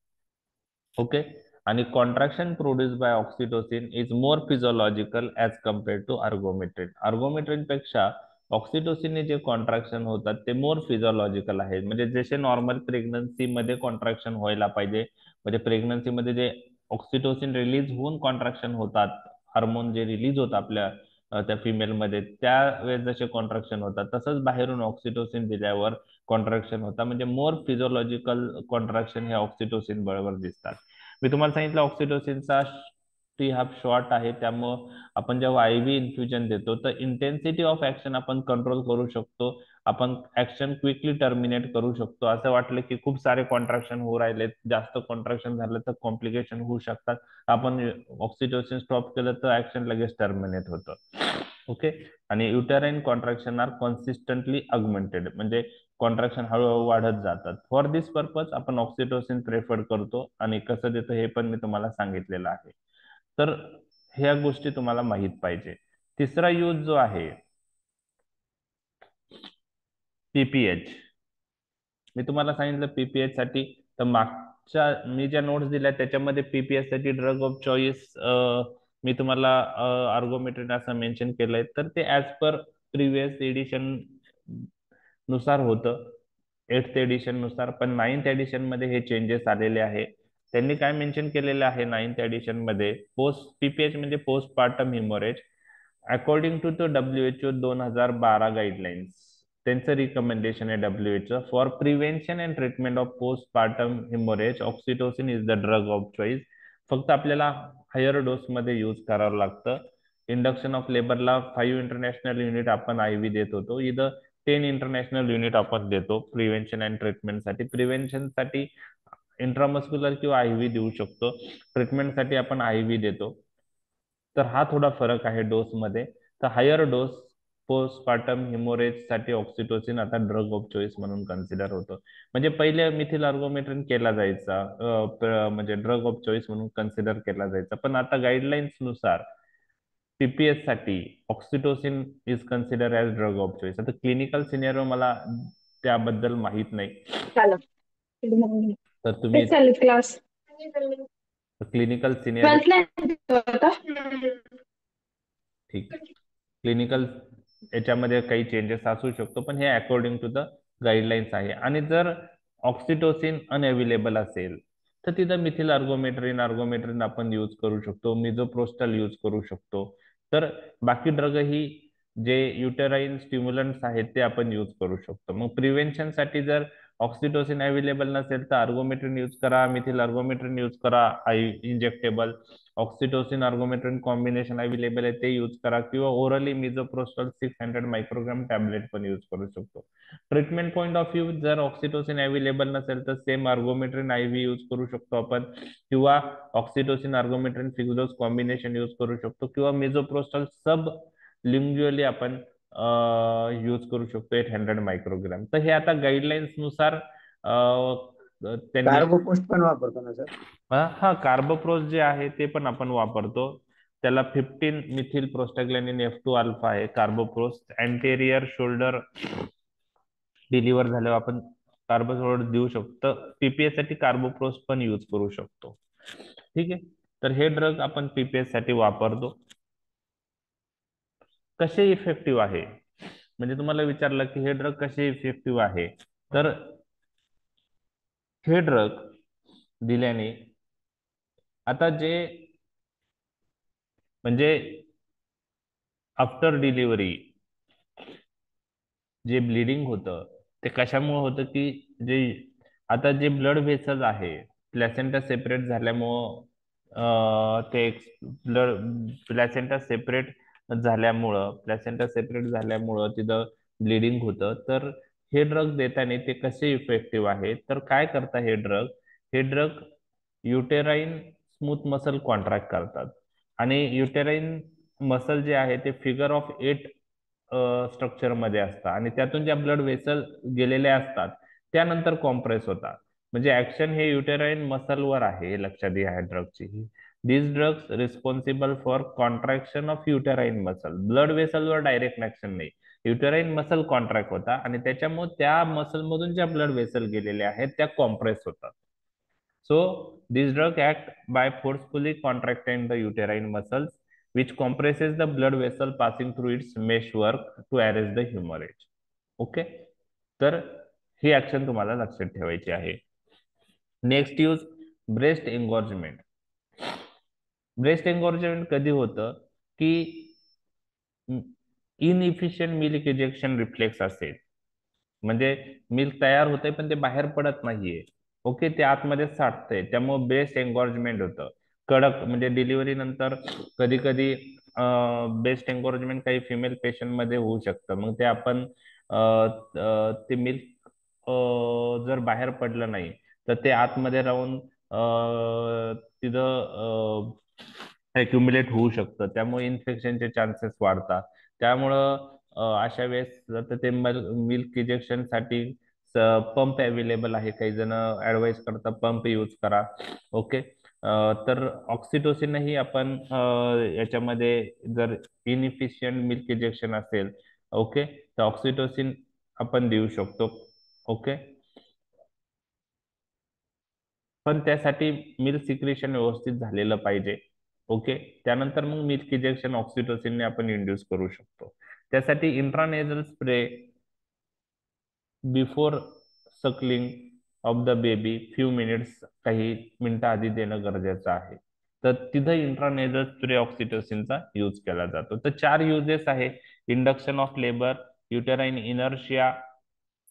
ओके, आणि contraction produce by oxytocin is more physiological as compared to ergometrine. Ergometrine पेक्षा ऑक्सिटोसिनने जे कॉन्ट्रॅक्शन होतात ते मोर फिजिओलॉजिकल आहेत. म्हणजे जसे नॉर्मल प्रेग्नन्सी मध्ये कॉन्ट्रॅक्शन व्हायला पाहिजे, म्हणजे प्रेग्नन्सी मध्ये जे ऑक्सिटोसिन रिलीज होऊन कॉन्ट्रॅक्शन होतात, हार्मोन जे रिलीज होतात आपल्या त्या फिमेल मध्ये त्यावेळेस जसे कॉन्ट्रॅक्शन होतात तसंच बाहेरून ऑक्सिटोसिन दिल्यावर कॉन्ट्रॅक्शन होता. म्हणजे मोर फिजिओलॉजिकल कॉन्ट्रॅक्शन हे ऑक्सिटोसिन बरोबर दिसतात. मी तुम्हाला सांगितलं ऑक्सिटोसिनचा टी हाफ शॉर्ट आहे, त्यामुळं आपण जेव्हा आय व्ही इन्फ्युजन देतो तर इंटेन्सिटी ऑफ ऍक्शन आपण कंट्रोल करू शकतो. आपण ऍक्शन क्विकली टर्मिनेट करू शकतो. असं वाटलं की खूप सारे कॉन्ट्रॅक्शन होऊ राहिले, जास्त कॉन्ट्रॅक्शन झालं तर कॉम्प्लिकेशन होऊ शकतात, आपण ऑक्सिटोसिन स्टॉप केलं तर ऍक्शन लगेच टर्मिनेट होतं. ओके, आणि युटेराईन कॉन्ट्रॅक्शन आर कन्सिस्टंटली अगमेंटेड, म्हणजे कॉन्ट्रॅक्शन हळूहळू वाढत जातात. फॉर दिस पर्पज आपण ऑक्सिटोसिन प्रेफर करतो आणि कसं देतो हे पण मी तुम्हाला सांगितलेलं आहे. तर ह्या गोष्टी तुम्हाला माहित पाहिजे. तिसरा यूज जो आहे पीपीएच, मी तुम्हाला सांगितलं पीपीएच साठी, तर मागच्या मी ज्या नोट्स दिल्या त्याच्यामध्ये पीपीएच साठी ड्रग ऑफ चॉईस मी तुम्हाला आर्गोमेट्रिन असं मेन्शन केलंय, तर ते ऍज पर प्रिव्हियस एडिशन नुसार होतं, 8th एडिशन नुसार. पण 9th एडिशन मध्ये हे चेंजेस आलेले आहे. त्यांनी काय मेन्शन केलेलं आहे 9th एडिशन मध्ये, पोस्ट पीपीएच म्हणजे post partum haemorrhage. According to the WHO 2012 guidelines, त्यांचं रिकमेंडेशन आहे WHO for prevention and treatment of post partum haemorrhage, oxytocin is the drug of choice. फक्त आपल्याला हायर डोस मध्ये यूज करावं लागतं. इंडक्शन ऑफ लेबरला 5 इंटरनॅशनल युनिट आपण IV देत होतो, इथं 10 इंटरनॅशनल युनिट आपण देतो प्रिव्हेन्शन अँड ट्रीटमेंटसाठी. प्रिव्हेन्शनसाठी इंट्रामस्क्युलर किंवा IV देऊ शकतो, ट्रीटमेंटसाठी आपण IV देतो. तर हा थोडा फरक आहे डोस मध्ये. तर हायर डोस पोस्टपार्टम हिमोरेज साठी ऑक्सिटोसिन आता ड्रग ऑफ चॉईस म्हणून कन्सिडर होतं. म्हणजे पहिले मिथिल आर्गोमेट्रिन केला जायचा, म्हणजे ड्रग ऑफ चॉईस म्हणून कन्सिडर केला जायचा, पण आता गाईडलाईन्स नुसार PPS साठी oxytocin is consider as drug of choice. आता क्लिनिकल सिनेरिओ मला त्याबद्दल माहित नाही, तर तुम्ही क्लास क्लिनिकल सिनेरिओ, 12th ठीक, क्लिनिकल याच्यामध्ये काही चेंजेस असू शकतो, पण हे अकॉर्डिंग टू द गाईडलाईन्स आहे. आणि जर ऑक्सिटोसिन अनअवेलेबल असेल तर तिथं मिथिल आर्गोमेट्रिन आपण यूज करू शकतो, मिझोप्रोस्टल यूज करू शकतो. तर बाकी ड्रगही जे युटेराईन स्टिम्युलंट्स आहेत ते आपण यूज करू शकतो. मग प्रिव्हेन्शन साठी जर ऑक्सिटोसिन अवेलेबल नसेल तर आर्गोमेट्रिन यूज करा, मिथिल आर्गोमेट्रिन यूज करा, इंजेक्टेबल. ऑक्सिटोसिन आर्गोमेट्रिन कॉम्बिनेशन अवेलेबल आहे ते यूज करा, किंवा ओरली मिझोप्रोस्टल 600 मायक्रोग्राम टॅबलेट पण यूज करू शकतो. ट्रीटमेंट पॉईंट ऑफ व्ह्यू जर ऑक्सिटोसिन अवेलेबल नसेल तर सेम आर्गोमेट्रिन IV यूज करू शकतो आपण, किंवा oxytocin ergometrine fix dose combination use करू शकतो, किंवा मिझोप्रोस्टल सब लिंग्युअली आपण यूज करू शकतो 800 मायक्रोग्राम. तर हे आता गाईडलाईन्स नुसार त्यांनी कार्बोपोस्ट पण वापरतो ना सर? हा कार्बोप्रोस जे आहे ते पण आपण वापरतो. त्याला 15 मिथिल प्रोस्टाग्लॅंडिन F2 अल्फा आहे कार्बोप्रोस. अँटेरियर शोल्डर डिलिव्हर झाल्यावर आपण कार्बोप्रोस देऊ शकतो. PPS साठी कार्बोप्रोस पण यूज करू शकतो. ठीक आहे, तर हे ड्रग आपण PPS साठी वापरतो. कसे इफेक्टिव्ह आहे, म्हणजे तुम्हाला विचारलं की हे ड्रग कसे इफेक्टिव्ह आहे, तर हे ड्रग दिल्याने आता जे म्हणजे आफ्टर डिलिव्हरी जे ब्लिडिंग होतं ते कशामुळे होतं, की जे आता जे ब्लड व्हेसल्स आहे प्लॅसेंटा सेपरेट झाल्यामुळं ते ब्लड प्लॅसेंटा सेपरेट झाल्यामुळं तिथं ब्लिडिंग होतं. तर हे ड्रग देताना ते कसे इफेक्टिव्ह आहे, तर काय करता हे drug uterine smooth muscle contract करतात. आणि युटेराईन मसल जे आहे ते फिगर ऑफ 8 स्ट्रक्चर मध्ये असतात, आणि त्यातून ज्या ब्लड व्हेसल गेलेले असतात त्यानंतर कॉम्प्रेस होतात. म्हणजे ऍक्शन हे युटेराईन मसलवर आहे, हे लक्षात घ्या ह्या ड्रगची. This drugs responsible for contraction of uterine muscle. Blood व्हेसलवर डायरेक्ट ऍक्शन नाही, युटेराईन मसल कॉन्ट्रॅक्ट होता आणि त्याच्यामुळे त्या मसल मधून ज्या ब्लड व्हेसल गेलेले आहेत त्या कॉम्प्रेस होतात. So this drug act by forcefully contracting the uterine muscles, which compresses the blood vessel passing through its meshwork to arrest the hemorrhage. Okay, तर ही ऍक्शन तुम्हाला लक्षात ठेवायची आहे. Next use breast engorgement. Breast engorgement कधी होतं, की इनइफिशियंट मिल्क इजेक्शन रिफ्लेक्स असेल, म्हणजे मिल्क तयार होते पण ते बाहेर पडत नाहीये. ओके, ते आतमध्ये साठतंय, त्यामुळे ब्रेस्ट एंगॉर्जमेंट होतं. कडक म्हणजे डिलिव्हरी नंतर कधी कधी ब्रेस्ट एंगॉर्जमेंट काही फिमेल पेशंट मध्ये होऊ शकतं. मग ते आपण ते मिल्क जर बाहेर पडलं नाही तर ते आतमध्ये राहून तिथं अक्युमुलेट होऊ शकतं, त्यामुळे इन्फेक्शनचे चान्सेस वाढतात. त्यामुळं अशा वेळेस जर ते मिल्क इजेक्शन साठी पंप अवेलेबल आहे, काही जण ऍडवाइस करतात पंप यूज करा. ओके, तर ऑक्सिटोसिनही आपण याच्यामध्ये जर इनइफिशियंट मिल्क इजेक्शन असेल, ओके, तर ऑक्सिटोसिन आपण देऊ शकतो. ओके, पण त्यासाठी मिल्क सिक्रेशन व्यवस्थित झालेलं पाहिजे. ओके, त्यानंतर मग मिल्क इंजेक्शन ऑक्सिटोसिनने आपण इंड्यूस करू शकतो. त्यासाठी intranasal spray before suckling of the baby few minutes, काही मिनिटं आधी देणं गरजेचं आहे. तर तिथं इंट्रानेझल स्प्रे ऑक्सिटोसिनचा यूज केला जातो. तर 4 युजेस आहे. इंडक्शन ऑफ लेबर, युटेराईन इनर्शिया,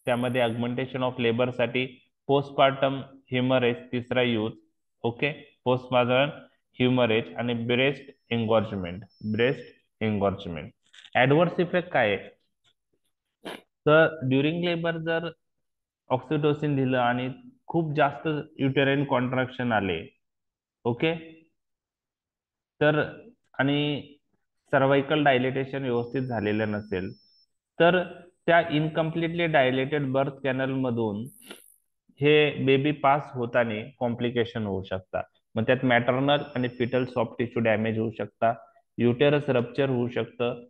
त्यामध्ये अगमेंटेशन ऑफ लेबर साठी, पोस्टपार्टम हेमरेज तिसरा यूज. ओके, पोस्टपार्टम ह्युमरेज आणि ब्रेस्ट एंगॉर्जमेंट. ऍडव्हर्स इफेक्ट काय आहे? तर ड्युरिंग लेबर जर ऑक्सिटोसिन दिलं आणि खूप जास्त युटेराईन कॉन्ट्रॅक्शन आले, ओके, तर आणि सर्वाइकल डायलेटेशन व्यवस्थित झालेलं नसेल, तर त्या इनकम्प्लिटली डायलेटेड बर्थ कॅनल मधून हे बेबी पास होताना कॉम्प्लिकेशन होऊ शकतात. मग त्यात मॅटर्नल आणि फिटल सॉफ्ट टिश्यू डॅमेज होऊ शकता, युटेरस रप्चर होऊ शकतं,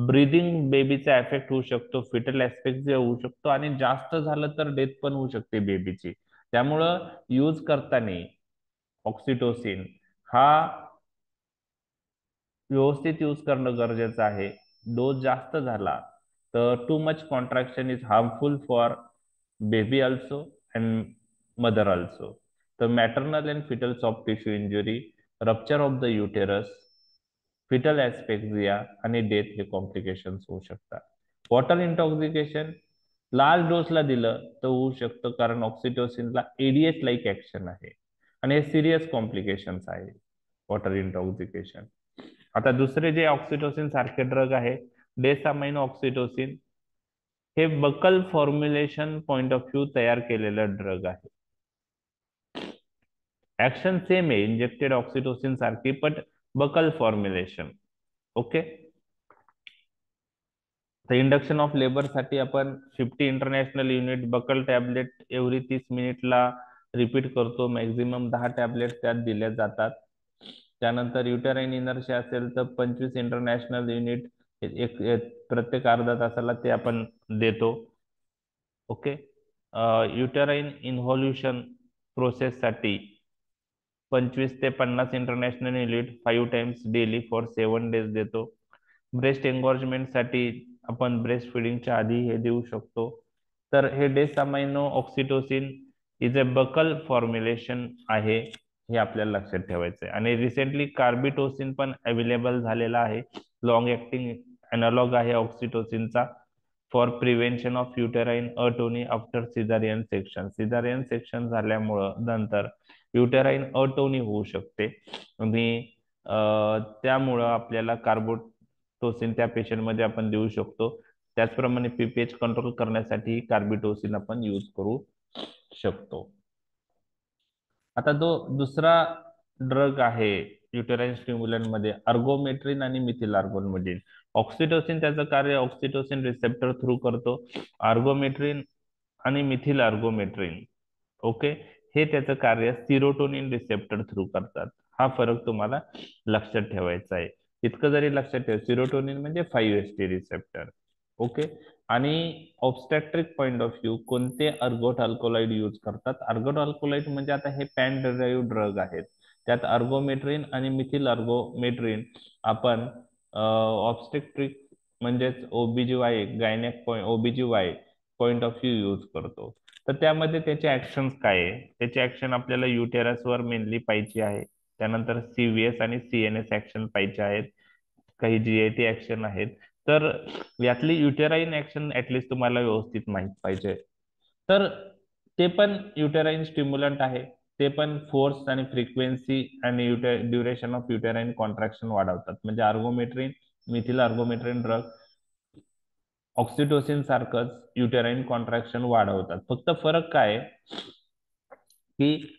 ब्रीदिंग बेबीचा एफेक्ट होऊ शकतो, फिटल ऍस्पेक्ट जे होऊ शकतो, आणि जास्त झालं तर डेथ पण होऊ शकते बेबीची. त्यामुळं यूज करताना ऑक्सिटोसिन हा व्यवस्थित यूज करणं गरजेचं आहे. डोस जास्त झाला तर too much contraction is harmful for baby also and mother also. तर maternal and foetal soft tissue injury, rupture of the uterus, foetal asphyxia आणि डेथ हे कॉम्प्लिकेशन्स होऊ शकतात. वॉटर इंटॉक्सिकेशन लार्ज डोसला दिलं तर होऊ शकतं, कारण ऑक्सिटोसिनला एडीएच लाईक ऍक्शन आहे आणि हे सिरियस कॉम्प्लिकेशन्स आहे वॉटर इंटॉक्सिकेशन. आता दुसरे जे ऑक्सिटोसिन सारखे ड्रग आहे, डेसामाइनो ऑक्सिटोसिन, हे buccal formulation point of view तयार केलेलं ड्रग आहे. ऍक्शन सेम आहे इंजेक्टेड ऑक्सिटोसिन सारखी, बट बकल फॉर्म्युलेशन. ओके. तर इंडक्शन ऑफ लेबर साठी आपण 50 international unit buccal tablet every 30 मिनिटला रिपीट करतो. मॅक्झिमम 10 टॅबलेट त्यात दिल्या जातात. त्यानंतर युटेराईन इनर्शिया असेल तर 25 इंटरनॅशनल युनिट प्रत्येक अर्धा तासाला ते आपण देतो. ओके. युटेराईन इन्व्हॉल्युशन प्रोसेस साठी 25 ते 50 international unit 5 times daily for 7 days देतो. ब्रेस्ट एंगॉर्जमेंट साठी आपण ब्रेस्ट फिडिंगच्या आधी हे देऊ शकतो. तर हे desamino oxytocin is a buccal formulation आहे, हे आपल्याला लक्षात ठेवायचं आहे. आणि रिसेंटली कार्बिटोसिन पण अवेलेबल झालेला आहे, लॉंग ऍक्टिंग अनालॉग आहे ऑक्सिटोसिनचा, for prevention of uterine atony after caesarean section. Caesarean section झाल्यामुळं नंतर युटेराईन अटोनी होऊ शकते आणि त्यामुळं आपल्याला कार्बोटोसिन त्या पेशंटमध्ये आपण देऊ शकतो. त्याचप्रमाणे पीपीएच कंट्रोल करण्यासाठी कार्बिटोसिन आपण यूज करू शकतो. आता दुसरा ड्रग आहे युटेराईन स्टिम्युलंट मध्ये अर्गोमेट्रिन आणि मिथिल अर्गोमेट्रिन. ऑक्सिटोसिन त्याचं कार्य ऑक्सिटोसिन रिसेप्टर थ्रू करतो. अर्गोमेट्रिन आणि मिथिल अर्गोमेट्रिन, ओके, हे त्याचं कार्य सिरोटोनिन रिसेप्टर थ्रू करतात. हा फरक तुम्हाला लक्षात ठेवायचा आहे. इतकं जरी लक्षात ठेव, सिरोटोनिन म्हणजे 5-HT रिसेप्टर, ओके. आणि ऑब्स्टॅट्रिक पॉइंट ऑफ व्ह्यू कोणते अर्गोट अल्कोलाइड यूज करतात? अर्गोट अल्कोलाइड म्हणजे आता हे पॅन डिराइव्ह ड्रग आहेत, त्यात अर्गोमेट्रिन आणि मिथिल अर्गोमेट्रिन आपण ऑब्स्टेट्रिक म्हणजेच ओबीजीवाय gynaec ओबीजीवाय point of view use करतो. तर त्यामध्ये त्याचे ऍक्शन काय आहे? त्याचे ऍक्शन आपल्याला युटेरसवर मेनली पाहिजे आहे. त्यानंतर सीव्हीएस आणि सीएनएस ऍक्शन पाहिजे आहेत. काही जीआयटी ऍक्शन आहेत. तर यातली युटेराईन ऍक्शन ऍटलिस्ट तुम्हाला व्यवस्थित माहित पाहिजे. तर ते पण युटेराईन स्टिम्युलंट आहे. ते पण फोर्स आणि फ्रिक्वेन्सी आणि ड्युरेशन ऑफ युटेराईन कॉन्ट्रॅक्शन वाढवतात. म्हणजे ergometrine, methyl ergometrine drug oxytocin सारखंच युटेराईन कॉन्ट्रॅक्शन वाढवतात. फक्त फरक काय आहे की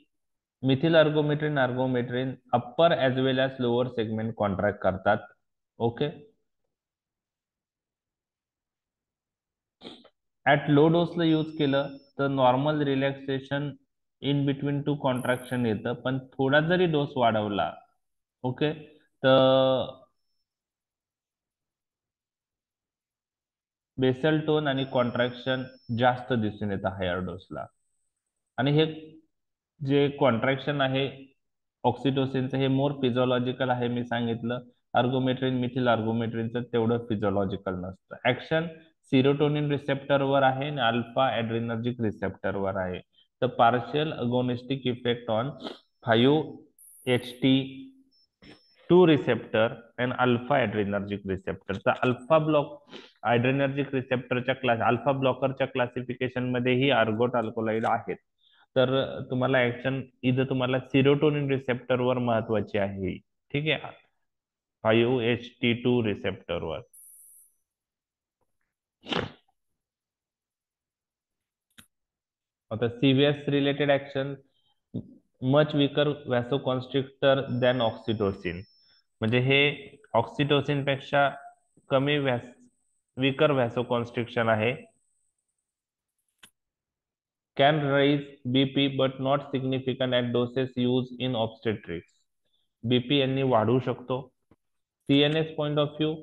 methyl ergometrine upper as well as lower segment contract करतात. ओके. ऍट लो डोसला यूज केलं तर normal relaxation in between two contraction येतं, पण थोडा जरी डोस वाढवला, ओके, तर बेसल टोन आणि कॉन्ट्रॅक्शन जास्त दिसून येतं हायर डोसला. आणि हे जे कॉन्ट्रॅक्शन आहे ऑक्सिटोसिनचं हे मोर फिजिओलॉजिकल आहे. मी सांगितलं अर्गोमेट्रिन, मिथिल अर्गोमेट्रिनचं तेवढं फिजिओलॉजिकल नसतं. ऍक्शन सिरोटोनिन रिसेप्टरवर आहे आणि अल्फा ऍड्रेनर्जिक रिसेप्टरवर आहे. तर partial agonistic effect on 5-HT2 receptor and alpha adrenergic receptor. तर अल्फा ब्लॉक ऍड्रेनर्जिक रिसेप्टरच्या अल्फा ब्लॉकरच्या क्लासिफिकेशन मध्ये ही अर्गोट अल्कोलाइड आहेत. तर तुम्हाला ऍक्शन इथं तुम्हाला सिरोटोनिन रिसेप्टरवर महत्वाची आहे. ठीक आहे, 5-HT2 रिसेप्टरवर. आता CVS related action, much weaker vasoconstrictor than oxytocin. म्हणजे हे ऑक्सिटोसिन पेक्षा कमी विकर व्हॅसोकॉन्स्ट्रिक्शन आहे. Can raise BP but not significant at doses use in obstetrics. BP यांनी वाढू शकतो. CNS point of view,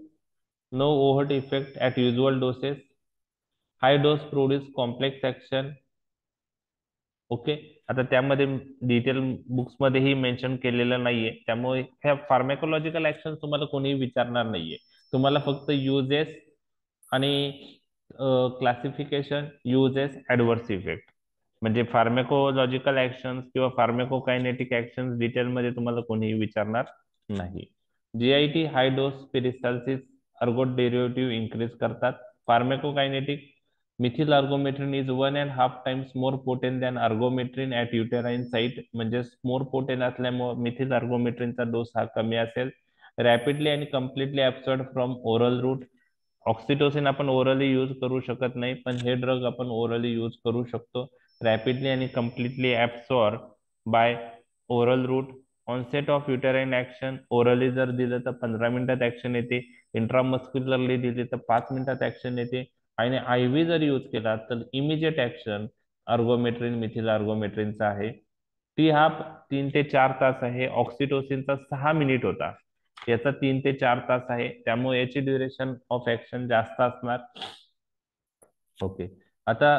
no overt effect at usual doses. High dose produce complex action. Okay, आता त्यामध्ये डिटेल बुक्स मध्येही मेन्शन केलेलं नाहीये, त्यामुळे ह्या फार्मॅकोलॉजिकल ऍक्शन तुम्हाला कोणीही विचारणार नाहीये. तुम्हाला फक्त युजेस आणि क्लासिफिकेशन, युजेस, ऍडव्हर्स इफेक्ट, म्हणजे फार्मॅकोलॉजिकल ऍक्शन्स किंवा फार्मॅकोकायनेटिक ऍक्शन्स डिटेलमध्ये तुम्हाला कोणीही विचारणार नाही. GIT high dose peristalsis ergot derivative increase करतात. Pharmacokinetic, methyl ergometrine is 1.5 times more potent than ergometrine at uterine site. म्हणजे मोर पोटेंट असल्यामुळे मिथिल अर्गोमेट्रिनचा डोस हा कमी असेल. रॅपिडली आणि completely absorb from oral route. Oxytocin आपण ओरली यूज करू शकत नाही, पण हे ड्रग आपण ओरली यूज करू शकतो. रॅपिडली आणि completely absorb by oral route. Onset of uterine action, orally जर दिलं तर 15 मिनिटात ऍक्शन येते, इंट्रामस्क्युलरली दिली तर 5 मिनिटात ऍक्शन येते, आणि IV जर यूज केला तर इमिजिएट ऍक्शन अर्गोमेट्रिन मिथिल अर्गोमेट्रिनचा आहे. टी हा 3 ते 4 तास आहे. ऑक्सिटोसिनचा 6 मिनिट होता, याचा 3 ते 4 तास आहे, त्यामुळे याची ड्युरेशन ऑफ ऍक्शन जास्त असणार. ओके, आता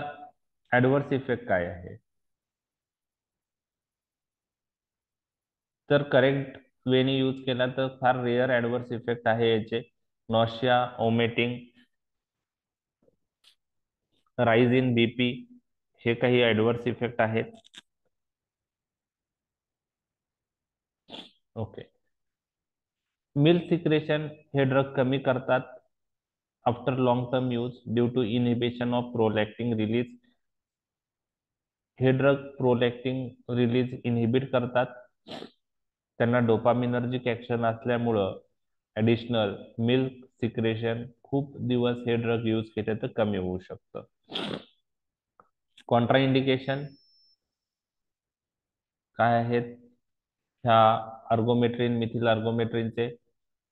ऍडव्हर्स इफेक्ट काय आहे, तर करेक्ट वेने यूज केला तर फार रेअर ऍडव्हर्स इफेक्ट आहे याचे. Nausea, vomiting, rise in BP, हे काही ऍडव्हर्स इफेक्ट आहेत. ओके, मिल्क सिक्रेशन हे ड्रग कमी करतात after long term use due to inhibition of prolactin release. हे ड्रग प्रोलॅक्टिन रिलीज इनहिबिट करतात, त्यांना डोपामिनर्जिक ऍक्शन असल्यामुळं ऍडिशनल मिल्क सिक्रेशन खूप दिवस हे ड्रग यूज केले तर कमी होऊ शकतं. कॉन्ट्राइंडिकेशन काय आहेत ह्या अर्गोमेट्रिन मिथिल अर्गोमेट्रिनचे?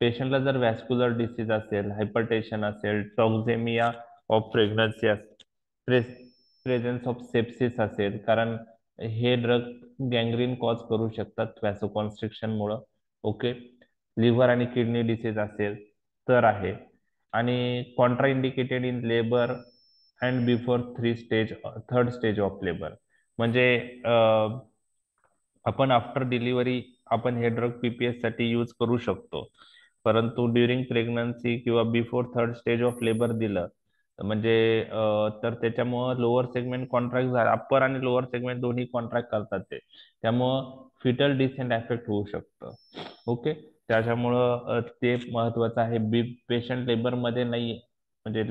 पेशंटला जर व्हॅस्क्युलर डिसीज असेल, हायपरटेन्शन असेल, toxaemia of pregnancy presence of sepsis असेल, कारण हे ड्रग गँग्रीन कॉज करू शकतात व्हॅसोकॉन्स्ट्रिक्शन मुळे. ओके, लिव्हर आणि किडनी डिसीज असेल तर आहे. आणि Contra indicated in labour and before third stage of labour. म्हणजे आपण आफ्टर डिलिव्हरी आपण हे ड्रग PPS साठी यूज करू शकतो, परंतु ड्युरिंग प्रेग्नन्सी किंवा before third stage of labour दिलं म्हणजे तर त्याच्यामुळं लोअर सेगमेंट कॉन्ट्रॅक्ट झाला, अप्पर आणि लोअर सेगमेंट दोन्ही कॉन्ट्रॅक्ट करतात ते, त्यामुळं फिटल डिसेंट एफेक्ट होऊ शकतं. ओके, त्याच्यामुळं ते महत्वाचं आहे. पेशंट लेबरमध्ये नाही म्हणजे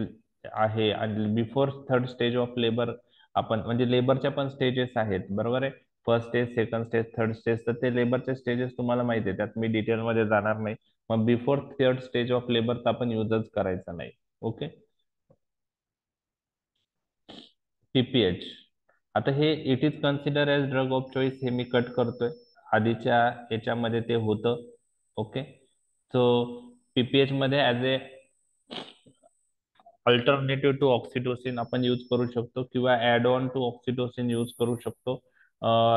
आहे, आणि before third stage of labour आपण म्हणजे लेबरच्या पण स्टेजेस आहेत, बरोबर आहे. First stage, second stage, third stage, तर ते लेबरचे स्टेजेस तुम्हाला माहिती आहे, त्यात मी डिटेलमध्ये जाणार नाही. मग before third stage of labour तर आपण युजच करायचा नाही. ओके, PPH, आता हे it is consider as drug of choice, हे मी कट करतोय, आधीच्या याच्यामध्ये ते होतं. ओके, सो PPH मध्ये as a alternative to oxytocin आपण यूज करू शकतो, किंवा add on to oxytocin use करू शकतो.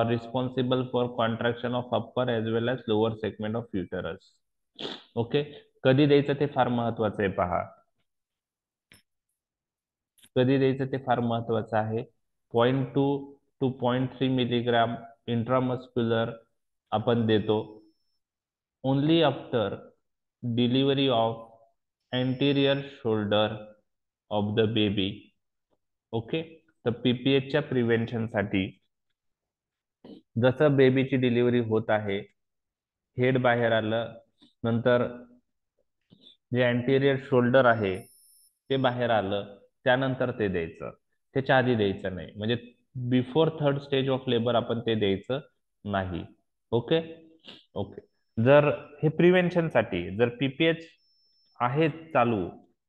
Responsible for contraction of upper as well as lower segment of uterus. Okay, कधी द्यायचं ते फार महत्वाचं आहे. पहा, कधी द्यायचं ते फार महत्वाचं आहे. 0.2 to 0.3 मिलीग्राम इंट्रामस्क्युलर आपण देतो only after delivery of anterior shoulder of the baby. Okay, तर PPHच्या प्रिव्हेन्शनसाठी जसं बेबीची डिलिव्हरी होत आहे, हेड बाहेर आलं, नंतर जे अँटेरियर शोल्डर आहे ते बाहेर आलं, त्यानंतर ते द्यायचं, त्याच्या आधी द्यायचं नाही. म्हणजे before third stage of labour आपण ते द्यायचं नाही. Okay okay. जर हे प्रिव्हेन्शन साठी, जर पीपीएच आहे चालू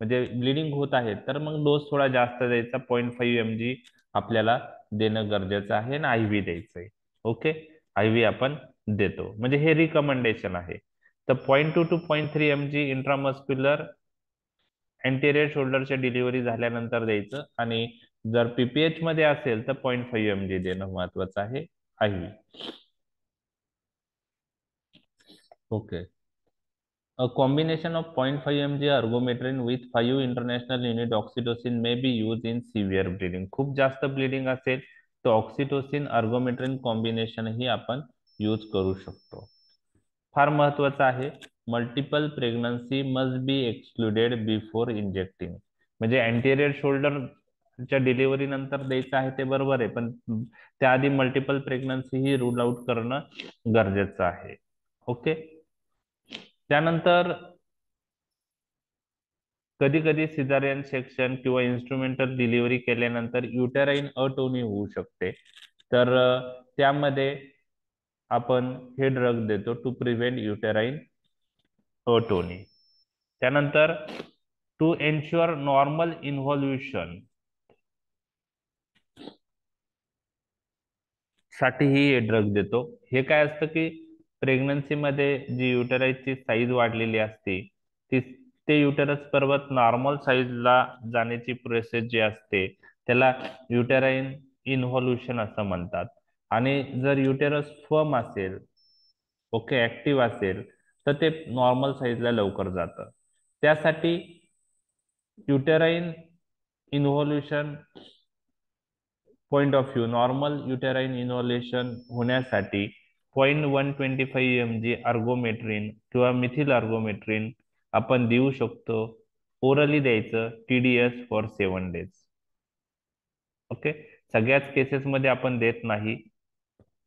म्हणजे ब्लिडिंग होत आहे, तर मग डोस थोडा जास्त द्यायचा, 0.5 mg आपल्याला देणं गरजेचं आहे आणि आयव्ही द्यायचंय. ओके, आयव्ही आपण देतो, म्हणजे हे रिकमेंडेशन आहे. तर 0.2 to 0.3 mg इंट्रामस्क्युलर अँटेरियर शोल्डरच्या डिलिव्हरी झाल्यानंतर द्यायचं, आणि जर पीपीएच मध्ये असेल तर 0.5 mg देणं महत्वाचं आहे ivy. Okay. A combination of 0.5 mg ergometrin with 5 international unit oxytocin may be used in severe bleeding. खूप जास्त ब्लिडिंग असेल तर ऑक्सिटोसिन अर्गोमेट्रिन कॉम्बिनेशन ही आपण यूज करू शकतो. फार महत्वाचं आहे, multiple pregnancy must be excluded before injecting. म्हणजे अँटेरियर शोल्डरच्या डिलिव्हरी नंतर द्यायचं आहे ते बरोबर आहे, पण त्याआधी मल्टिपल प्रेग्नन्सी ही रूल आउट करणं गरजेचं आहे. ओके. त्यानंतर कधी कधी सिझारियन सेक्शन किंवा इन्स्ट्रुमेंटल डिलिव्हरी केल्यानंतर युटेराइन अटोनी होऊ शकते, तर त्यामध्ये आपण हे ड्रग देतो टू प्रिव्हेंट युटेराइन अटोनी. त्यानंतर टू एन्श्युअर नॉर्मल इन्व्हॉल्युशन साठी ही ड्रग देतो. हे काय असतं की प्रेग्नन्सी मध्ये जी युटेराइसची साईज वाढलेली असते, ती ते युटेरस पर्वत नॉर्मल साईजला जाण्याची प्रोसेस जी असते त्याला युटेराइन इन्व्हॉल्युशन असं म्हणतात. आणि जर युटेरस फर्म असेल, ओके, ऍक्टिव्ह असेल, तर ते नॉर्मल साईजला लवकर जातं. त्यासाठी uterine involution point of view, normal uterine involution होण्यासाठी 0.125 mg अर्गोमेट्रिन किंवा मिथिल अर्गोमेट्रिन आपण देऊ शकतो. ओरली द्यायचं, TDS फॉर 7 days. ओके, सगळ्याच केसेस मध्ये आपण देत नाही.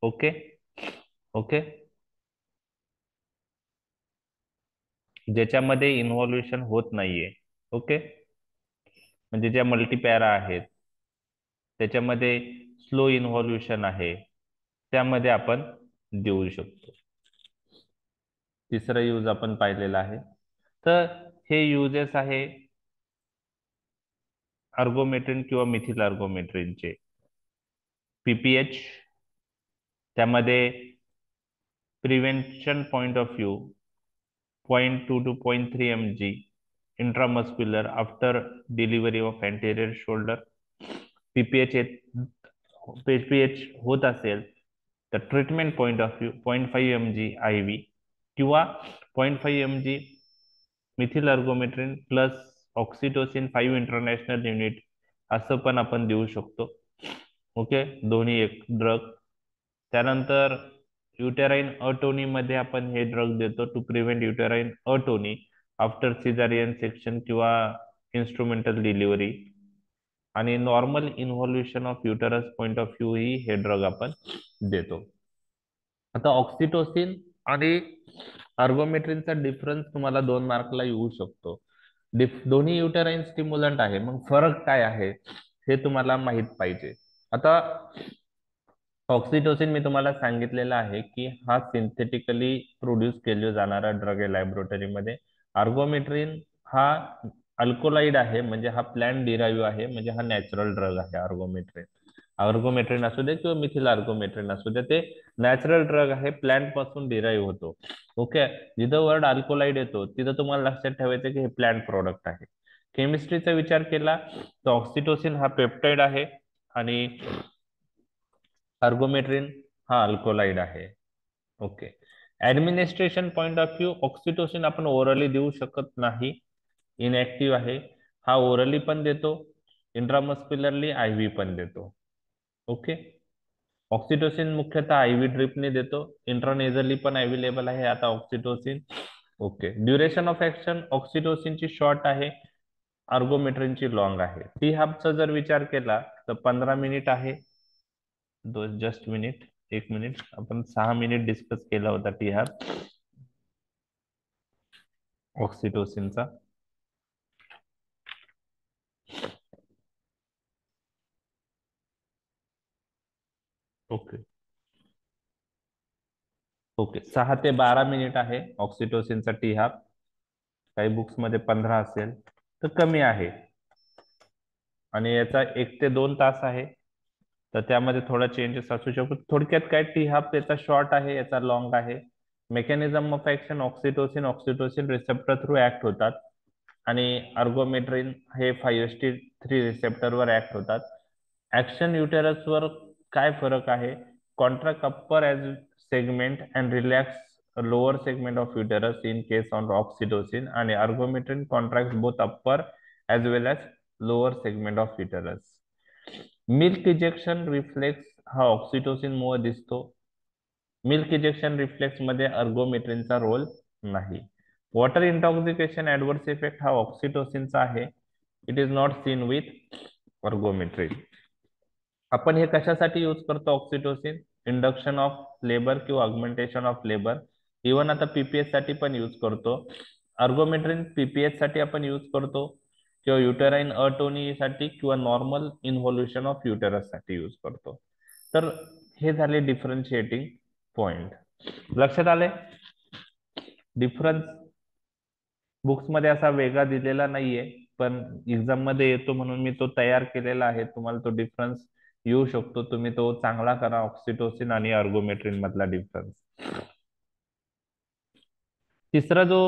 Okay okay. ज्याच्यामध्ये इन्व्हॉल्युशन होत नाहीये, ओके, म्हणजे ज्या मल्टीपॅरा आहेत त्याच्यामध्ये स्लो इन्व्हॉल्युशन आहे, त्यामध्ये आपण देऊ शकतो. तिसरा यूज आपण पाहिलेला आहे. तर हे युजेस आहे अर्गोमेट्रिन किंवा मिथिल अर्गोमेट्रिनचे. पीपीएच, त्यामध्ये prevention point of view 0.2 to 0.3 mg intramuscular after delivery of anterior shoulder. PPH होत असेल तर treatment point of view 0.5 mg ivy किंवा 0.5 mg methyl ergometrine plus oxytocin 5 international unit असं पण आपण देऊ शकतो. ओके, दोन्ही एक ड्रग. त्यानंतर युटेराइन अटोनी मध्ये आपण हे ड्रग देतो to prevent uterine atony after caesarean section किंवा इन्स्ट्रुमेंटल डिलिव्हरी. आणि normal involution of uterus point of view ही हे ड्रग आपण देतो. आता ऑक्सिटोसिन आणि अर्गोमेट्रिनचा डिफरन्स तुम्हाला 2 मार्कला येऊ शकतो. दोन्ही युटेराइन स्टिम्युलंट आहे, मग फरक काय आहे हे तुम्हाला माहित पाहिजे. आता ऑक्सिटोसिन मी तुम्हाला सांगितलेलं आहे की हा सिंथेटिकली प्रोड्यूस केला जाणारा ड्रग आहे लॅबोरेटरीमध्ये. अर्गोमेट्रिन हा अल्कोलाइड आहे, म्हणजे हा प्लॅन्ट डिराईव्ह आहे, म्हणजे हा नॅचरल ड्रग आहे. अर्गोमेट्रिन असू दे किंवा मिथिल अर्गोमेट्रिन असू दे, ते नॅचरल ड्रग आहे, प्लॅन्ट पासून डिराईव्ह होतो. ओके, जिथं वर्ड अल्कोलाइड येतो तिथं तुम्हाला लक्षात ठेवायचं की हे प्लॅन्ट प्रोडक्ट आहे. केमिस्ट्रीचा विचार केला तर ऑक्सिटोसिन हा पेप्टाइड आहे आणि अर्गोमेट्रिन हा अल्कोलाइड आहे. Okay. Administration point of view, oxytocin आपण ओरली देऊ शकत नाही, इनएक्टिव्ह आहे. हा ओरली पण देतो, इंट्रामस्क्युलरली आयव्ही पण देतो. ओके. ऑक्सिटोसिन मुख्यतः आयव्ही ड्रिपने देतो, इंट्रानेझली पण अवेलेबल आहे आता oxytocin. Okay. Duration of action ऑक्सिटोसिनची शॉर्ट आहे, अर्गोमेट्रिनची लॉंग आहे. टी हाफचा जर विचार केला तर 15 मिनिट आहे. जस्ट मिनिट, 1 मिनिट, आपण 6 मिनिट डिस्कस केला होता टी हाफ ऑक्सिटोसिनचा. ओके ओके 6 ते 12 मिनिट आहे ऑक्सिटोसिनचा टी हाफ. काही बुक्स मध्ये 15 असेल तर कमी आहे. आणि याचा 1 ते 2 तास आहे. तर त्यामध्ये थोडा चेंजेस असू शकतो. थोडक्यात काय, टी हाफ याचा शॉर्ट आहे, याचा लॉंग आहे. Mechanism of action, oxytocin oxytocin receptor through act होतात आणि अर्गोमेट्रिन हे 5HT3 रिसेप्टरवर ऍक्ट होतात. ऍक्शन युटेरसवर काय फरक आहे? Contract upper as segment and relax lower segment of uterus in case on oxytocin, आणि ergometrine contract both upper as well as lower segment of uterus. Milk ejection reflex हा ऑक्सिटोसिन मुळे दिसतो. मिल्क इजेक्शन रिफ्लेक्स मध्ये अर्गोमेट्रिनचा रोल नाही. वॉटर इंटॉक्सिकेशन ऍडवर्स इफेक्ट हा ऑक्सिटोसिनचा आहे. It is not seen with ergometrine. आपण हे कशासाठी यूज करतो ऑक्सिटोसिन? इंडक्शन ऑफ लेबर किंवा ऑगमेंटेशन ऑफ लेबर. इव्हन आता पीपीएस साठी पण यूज करतो. अर्गोमेट्रिन पीपीएस साठी आपण यूज करतो किंवा युटेराइन अटोनीसाठी किंवा नॉर्मल इन्व्होल्युशन ऑफ युटेरस साठी यूज करतो. तर हे झाले डिफरन्शिएटिंग पॉइंट. लक्षात आले? डिफरन्स बुक्स मध्ये असा वेगळा दिलेला नाहीये, पण एक्झाम मध्ये येतो म्हणून मी तो तयार केलेला आहे. तुम्हाला तो डिफरन्स येऊ शकतो, तुम्ही तो चांगला करा. ऑक्सिटोसिन आणि अर्गोमेट्रिन मधला डिफरन्स. तिसरा जो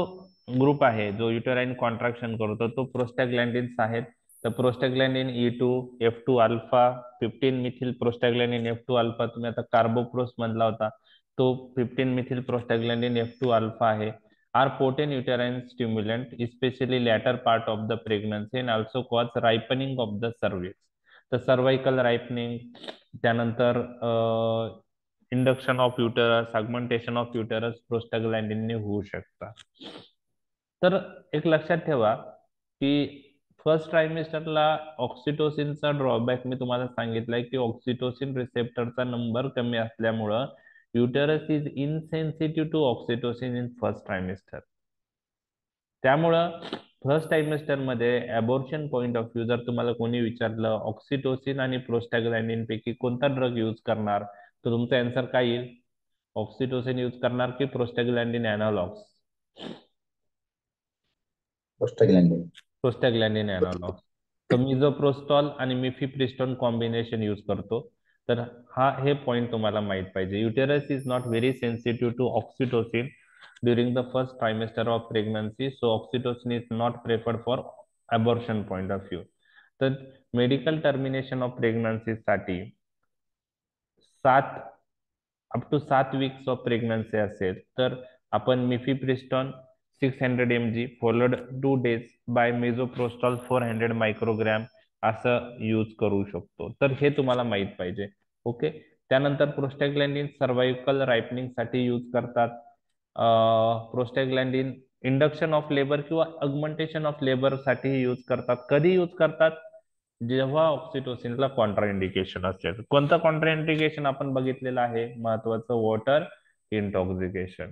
ग्रुप आहे जो युटेराइन कॉन्ट्रॅक्शन करतो तो प्रोस्टॅग्लॅन्डिन्स आहेत. तर prostaglandin E2, F2 alpha, 15 methyl prostaglandin F2 alpha, तुम्ही आता कार्बोप्रोस म्हणला होता, तो 15 मिथिल प्रोस्टॅग्लॅन्डिन F2 अल्फा आहे. Are potent uterine stimulant especially latter part of the pregnancy and also cause ripening of the cervix. तर सर्वाइकल रायपनिंग, त्यानंतर induction of uterus, augmentation of uterus प्रोस्टॅग्लॅन्डिनने होऊ शकतात. तर एक लक्षात ठेवा की फर्स्ट ट्रायमिस्टरला ऑक्सिटोसिनचा ड्रॉबॅक मी तुम्हाला सांगितलंय की ऑक्सिटोसिन रिसेप्टरचा नंबर कमी असल्यामुळं uterus is insensitive to oxytocin in first trimester. त्यामुळं फर्स्ट ट्रायमिस्टर मध्ये अबॉर्शन पॉइंट ऑफ व्ह्यू जर तुम्हाला कोणी विचारलं ऑक्सिटोसिन आणि प्रोस्टॅग्लॅन्डिन पैकी कोणता ड्रग यूज करणार, तर तुमचा आन्सर काय येईल? ऑक्सिटोसिन यूज करणार की प्रोस्टॅग्लॅन्डिन अॅनालॉग्स? प्रोस्टाग्लॅंडिन. प्रोस्टॅग्लॅन्डिन अॅनालॉग्स. तर मिझोप्रोस्टॉल आणि मिफिप्रिस्टोन कॉम्बिनेशन यूज करतो. तर हे पॉइंट तुम्हाला माहित पाहिजे. Uterus is not very sensitive to oxytocin during the first trimester of pregnancy, so oxytocin is not preferred for abortion point of view. तर मेडिकल टर्मिनेशन ऑफ प्रेग्नन्सी साठी 7 वीक्स ऑफ प्रेग्नन्सी असेल तर आपण mifepristone 600 mg followed 2 days by misoprostol 400 microgram असं यूज करू शकतो. तर हे तुम्हाला माहित पाहिजे. ओके. त्यानंतर प्रोस्टॅग्लॅन्डिन सर्वायकल रायपनिंग साठी यूज करतात. प्रोस्टॅग्लॅन्डिन इंडक्शन ऑफ लेबर किंवा अगमेंटेशन ऑफ लेबर साठी यूज करतात. कधी यूज करतात? जेव्हा ऑक्सिटोसिनला कॉन्ट्रा इंडिकेशन असेल. कोणतं कॉन्ट्रा इंडिकेशन आपण बघितलेलं आहे महत्वाचं? Water intoxication.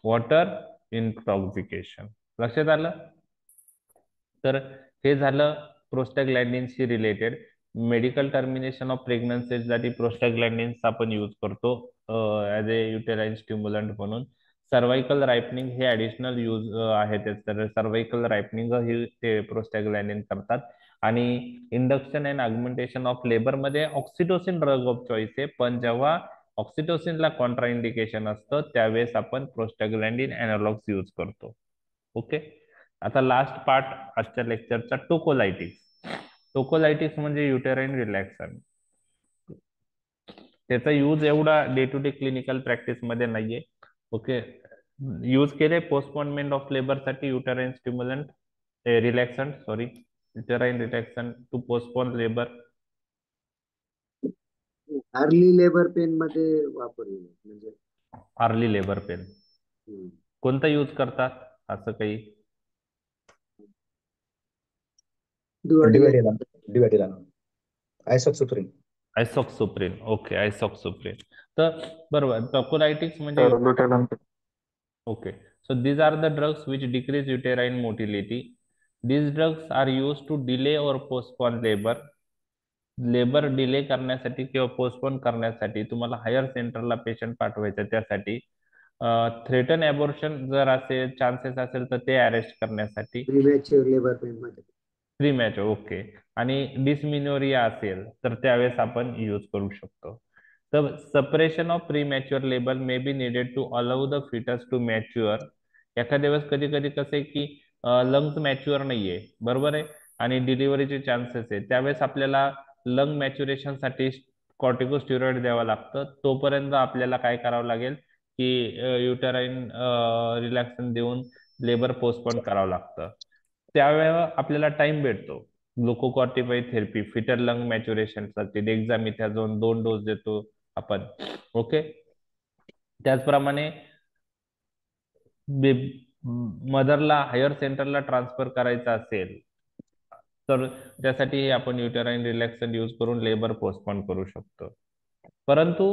Water intoxication. लक्षात आलं? तर हे झालं प्रोस्टॅग्लॅन्डिनशी related. Medical termination of pregnancy साठी प्रोस्टॅग्लॅन्डिन्स आपण यूज करतो ऍज ए युटेराइन स्टिम्युलंट म्हणून. सर्वायकल रायपनिंग हे ऍडिशनल यूज आहे त्याचं. सर्वायकल रायपनिंग ही ते प्रोस्टॅग्लॅन्डिन करतात. आणि induction and augmentation of labour मध्ये ऑक्सिटोसिन ड्रग ऑफ चॉईस आहे, पण जेव्हा ऑक्सिटोसिनला कॉन्ट्रा इंडिकेशन असतं त्यावेळेस आपण प्रोस्टॅग्लॅन्डिन अॅनालॉग्स यूज करतो. ओके. आता लास्ट पार्ट आजच्या लेक्चरचा, टोकोलायटिक्स. टोकोलायटिक्स म्हणजे युटेराइन रिलॅक्सन. त्याचा यूज एवढा day to day clinical practice मध्ये नाहीये. ओके. यूज केले पोस्टपोनमेंट ऑफ लेबर साठी uterine stimulant relaxant, sorry, uterine relaxant to postpone labour. Early labour pain मध्ये वापरले म्हणजे अर्ली लेबर पेन कोणता यूज करतात असं काही? Duvadilan isoxsuprine. Isoxsuprine. Okay, isoxsuprine. तर बरोबर, टोकोलायटिक्स म्हणजे okay. So these are the drugs which decrease uterine motility. These drugs are used to delay or postpone labor. Labour delay करण्यासाठी किंवा पोस्टपोन करण्यासाठी तुम्हाला हायर सेंटरला पेशंट पाठवायचं, त्यासाठी थ्रेटन अबॉर्शन जर असेल चान्सेस असेल तर ते अरेस्ट करण्यासाठी, प्रीमॅच्युअर लेबर पेन मध्ये. प्री मॅच ओके, आणि डिसमिनोरिया असेल तर त्यावेळेस आपण यूज करू शकतो. तर separation of premature labour may be needed to allow the foetus to mature. एखाद्या वेळेस कधी कधी कसं आहे की लंग्स मॅच्युअर नाहीये, बरोबर आहे, आणि डिलिव्हरीचे चान्सेस आहे, त्यावेळेस आपल्याला लंग मॅच्युरेशन साठी कॉर्टिकोस्टेरॉइड द्यावं लागतं. तोपर्यंत आपल्याला काय करावं लागेल की युटेराईन रिलॅक्सन देऊन लेबर पोस्टपोन करावं लागतं. त्यावेळेला आपल्याला टाइम भेटतो. ग्लुकोकॉर्टिकॉइड थेरपी फिटर लंग मॅच्युरेशन साठी डेक्झामिथाझोन 2 डोस देतो आपण. ओके. त्याचप्रमाणे मदरला हायर सेंटरला ट्रान्सफर करायचं असेल तर त्यासाठी आपण युटेराईन रिलॅक्सन यूज करून लेबर पोस्टपोन करू शकतो. परंतु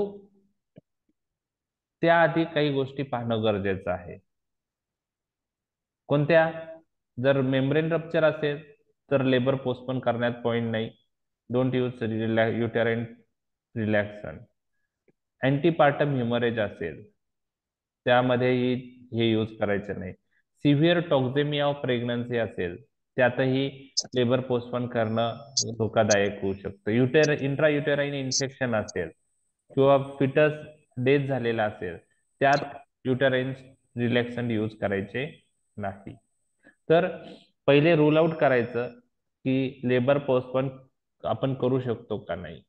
त्याआधी काही गोष्टी पाहणं गरजेचं आहे. कोणत्या? जर मेम्ब्रेन रप्चर असेल तर लेबर पोस्टपोन करण्यात पॉइंट नाही. Don't use uterine relaxant. Antepartum haemorrhage असेल त्यामध्येही हे यूज करायचे नाही. सिव्हिअर टॉक्झेमिया ऑफ प्रेग्नन्सी असेल त्यातही लेबर पोस्टपोन करणं धोकादायक होऊ शकतं. इंट्रा युटेराईन इन्फेक्शन असेल किंवा फिटस डेथ झालेला असेल त्यात युटेराईन रिलॅक्सन यूज करायचे नाही. तर पहिले रूल आउट करायचं की लेबर पोस्टपोन आपण करू शकतो का नाही,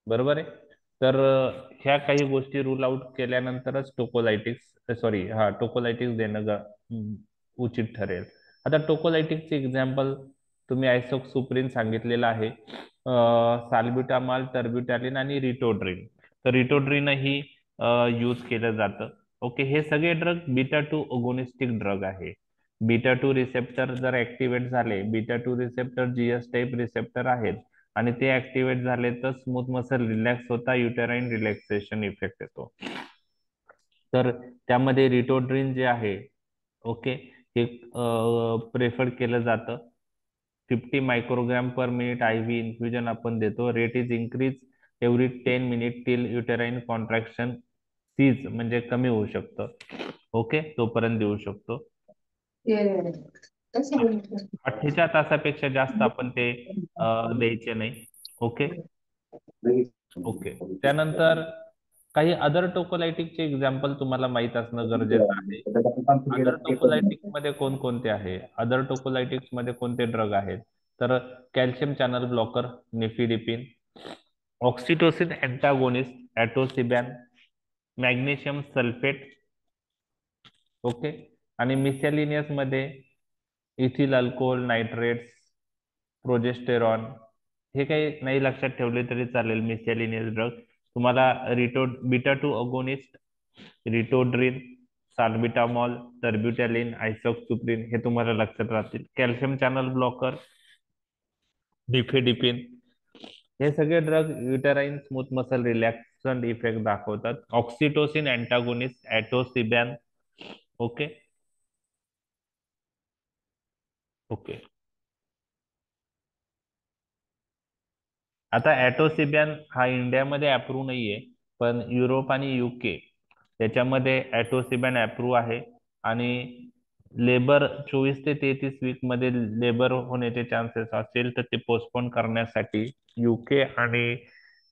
बरोबर आहे. तर ह्या काही गोष्टी रूल आउट केल्यानंतरच टोकोलायटिक्स देणं उचित ठरेल. आता टोकोलायटिक्सचे एक्झाम्पल तुम्ही आयसोक्सुप्रिन सांगितलेलं आहे, साल्ब्युटामॉल, टर्ब्युटॅलिन आणि रिटोड्रिन. तर रिटोड्रिन ही यूज केलं जातं. ओके. हे सगळे ड्रग बीटा टू ओगोनिस्टिक ड्रग आहे. बीटा टू रिसेप्टर जर ऍक्टिव्हेट झाले, beta two receptor GS type receptor आहेत आणि ते ऍक्टिव्हेट झाले तर स्मूथ मसल रिलॅक्स होता, युटेराईन रिलॅक्सेशन इफेक्ट येतो. तर त्यामध्ये रिटोड्रिन जे आहे, ओके, हे प्रेफर केलं जातं. 50 microgram per minute IV infusion आपण देतो. Rate is increase every 10 minute till uterine contraction cease, म्हणजे कमी होऊ शकतं. ओके, तोपर्यंत देऊ शकतो. 48 तासापेक्षा जास्त आपण ते द्यायचे नाही. ओके. ओके. त्यानंतर काही अदर टोकोलायटिकचे एक्झाम्पल तुम्हाला माहित असणं गरजेचं आहे. अदर टोकोलायटिक्स मध्ये कोणकोणते आहे? अदर टोकोलायटिक्स मध्ये कोणते ड्रग आहेत? तर calcium channel blocker nifedipine, oxytocin antagonist atosiban, magnesium sulphate. Okay. आणि मिसॅलिनियस मध्ये इथिल अल्कोहोल नायट्रेट्स, प्रोजेस्टेरॉन. हे काही नाही लक्षात ठेवले तरी चालेल मिसॅलिनियस ड्रग. तुम्हाला बीटा टू अगोनिस्ट, रिटोड्रिन, साल्बिटामॉल, टर्ब्युटॅलिन, आयसोक्सुप्रिन हे तुम्हाला लक्षात राहतील. कॅल्शियम चॅनल ब्लॉकर, डिफेडिपिन, हे सगळे drug uterine smooth muscle relaxant effect दाखवतात. Oxytocin antagonist atosiban. Okay. Okay. आता ॲटोसिबॅन हा इंडियामध्ये अप्रूव्ह नाहीये, पण युरोप आणि UK त्याच्यामध्ये ॲटोसिबॅन अप्रूव्ह आहे. आणि लेबर 24 ते 33 वीक मध्ये लेबर होण्याचे चान्सेस असेल तर ते पोस्टपोन करण्यासाठी UK आणि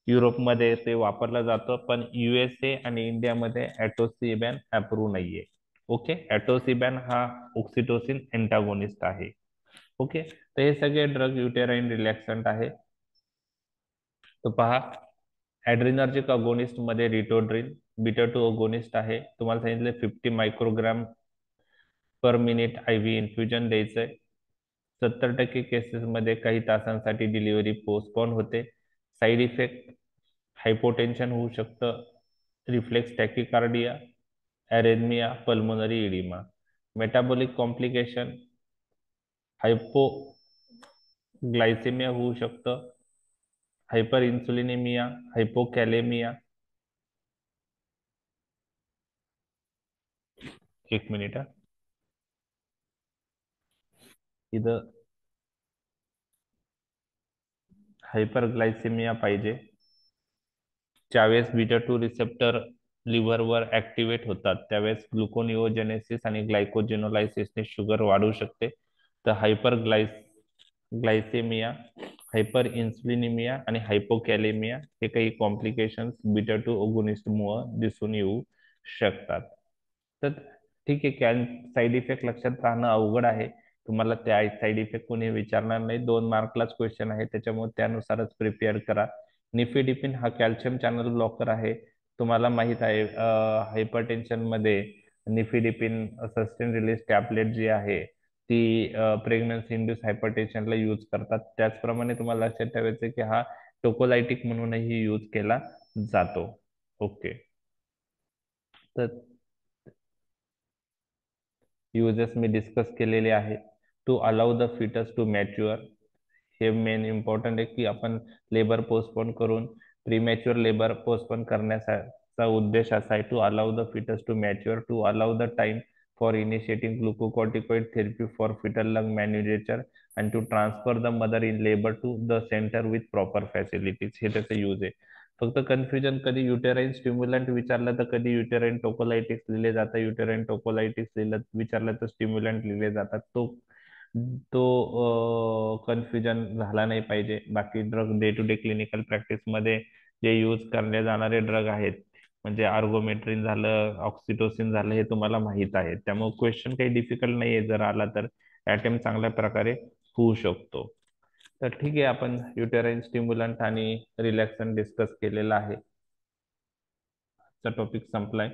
युरोपमध्ये ते वापरलं जातं, पण USA आणि इंडियामध्ये ॲटोसिबॅन अप्रूव्ह नाहीये. ओके. ॲटोसिबॅन हा ऑक्सिटोसिन अँटागोनिस्ट आहे. ओके. तर हे सगळे ड्रग युटेराईन रिलॅक्संट आहे. तर पहा, ऍड्रिनर्जिक अगोनिस्ट मध्ये रिटोड्रिन बीटा टू अगोनिस्ट आहे. तुम्हाला सांगितलं 50 microgram per minute IV infusion द्यायचंय. 70% केसेस मध्ये काही तासांसाठी डिलिव्हरी पोस्टपोन होते. साईड इफेक्ट हायपोटेन्शन होऊ शकतं, reflex tachycardia, arrhythmia, pulmonary oedema. Metabolic complication hypoglycaemia होऊ शकतं, हायपर इन्सुलिनेमिया, हायपोकॅलेमिया. एक मिनिट इथं हायपरग्लायसेमिया पाहिजे. ज्यावेळेस बीटा 2 रिसेप्टर लिव्हरवर ऍक्टिव्हेट होतात त्यावेळेस ग्लुकोनिओजेनेसिस आणि ग्लायकोजेनोलायसिसने शुगर वाढू शकते. तर ग्लायसेमिया, हायपर इन्सुलिनिमिया आणि हायपोकॅलेमिया हे काही कॉम्प्लिकेशन्स बीटा 2 ओगोनिस्टमुळे दिसून येऊ शकतात. तर ठीक आहे, साईड इफेक्ट लक्षात राहणं अवघड आहे. तुम्हाला त्या साईड इफेक्ट कोणी विचारणार नाही, 2 मार्कलाच क्वेश्चन आहे, त्याच्यामुळे त्यानुसारच प्रिपेअर करा. निफेडिपिन हा कॅल्शियम चॅनल ब्लॉकर आहे. तुम्हाला माहित आहे हायपरटेन्शन मध्ये निफेडिपिन सस्टेन रिलीज टॅबलेट जी आहे ती प्रेग्नन्सी इंड्यूस हायपरटेन्शनला यूज करतात. त्याचप्रमाणे तुम्हाला लक्षात ठेवायचं की हा टोकोलायटिक म्हणूनही यूज केला जातो. ओके, तर युजेस मी डिस्कस केलेले आहे. To allow the foetus to mature, हे मेन इम्पॉर्टंट आहे की आपण लेबर पोस्टपोन करून प्रीमॅच्युअर लेबर पोस्टपोन करण्याचा उद्देश असा आहे to allow the foetus to mature, to allow the time for initiating glucocorticoid therapy for foetal lung manufacture and to transfer the mother in labour to the centre with proper facilities. हे त्याचं यूज आहे. फक्त कन्फ्युजन कधी युटेराईन स्टिम्युलंट विचारलं तर कधी युटेराईन टोकोलायटिक्स लिहिले जातात, युटेराईन टोकोलायटिक्स विचारलं तर स्टिम्युलंट लिहिले जातात. तो तो कन्फ्युजन झाला नाही पाहिजे. बाकी drug day to day clinical practice मध्ये जे यूज करले जाणारे ड्रग आहेत म्हणजे आर्गोमेट्रिन झालं, ऑक्सिटोसिन झालं, हे तुम्हाला माहित आहे. त्यामुळे क्वेश्चन काही डिफिकल्ट नाहीये, जर आला तर अटेम्प्ट चांगल्या प्रकारे होऊ शकतो. तर ठीक आहे, आपण युटेराईन स्टिम्युलंट आणि रिलॅक्सन डिस्कस केलेला आहे. टॉपिक संपलाय.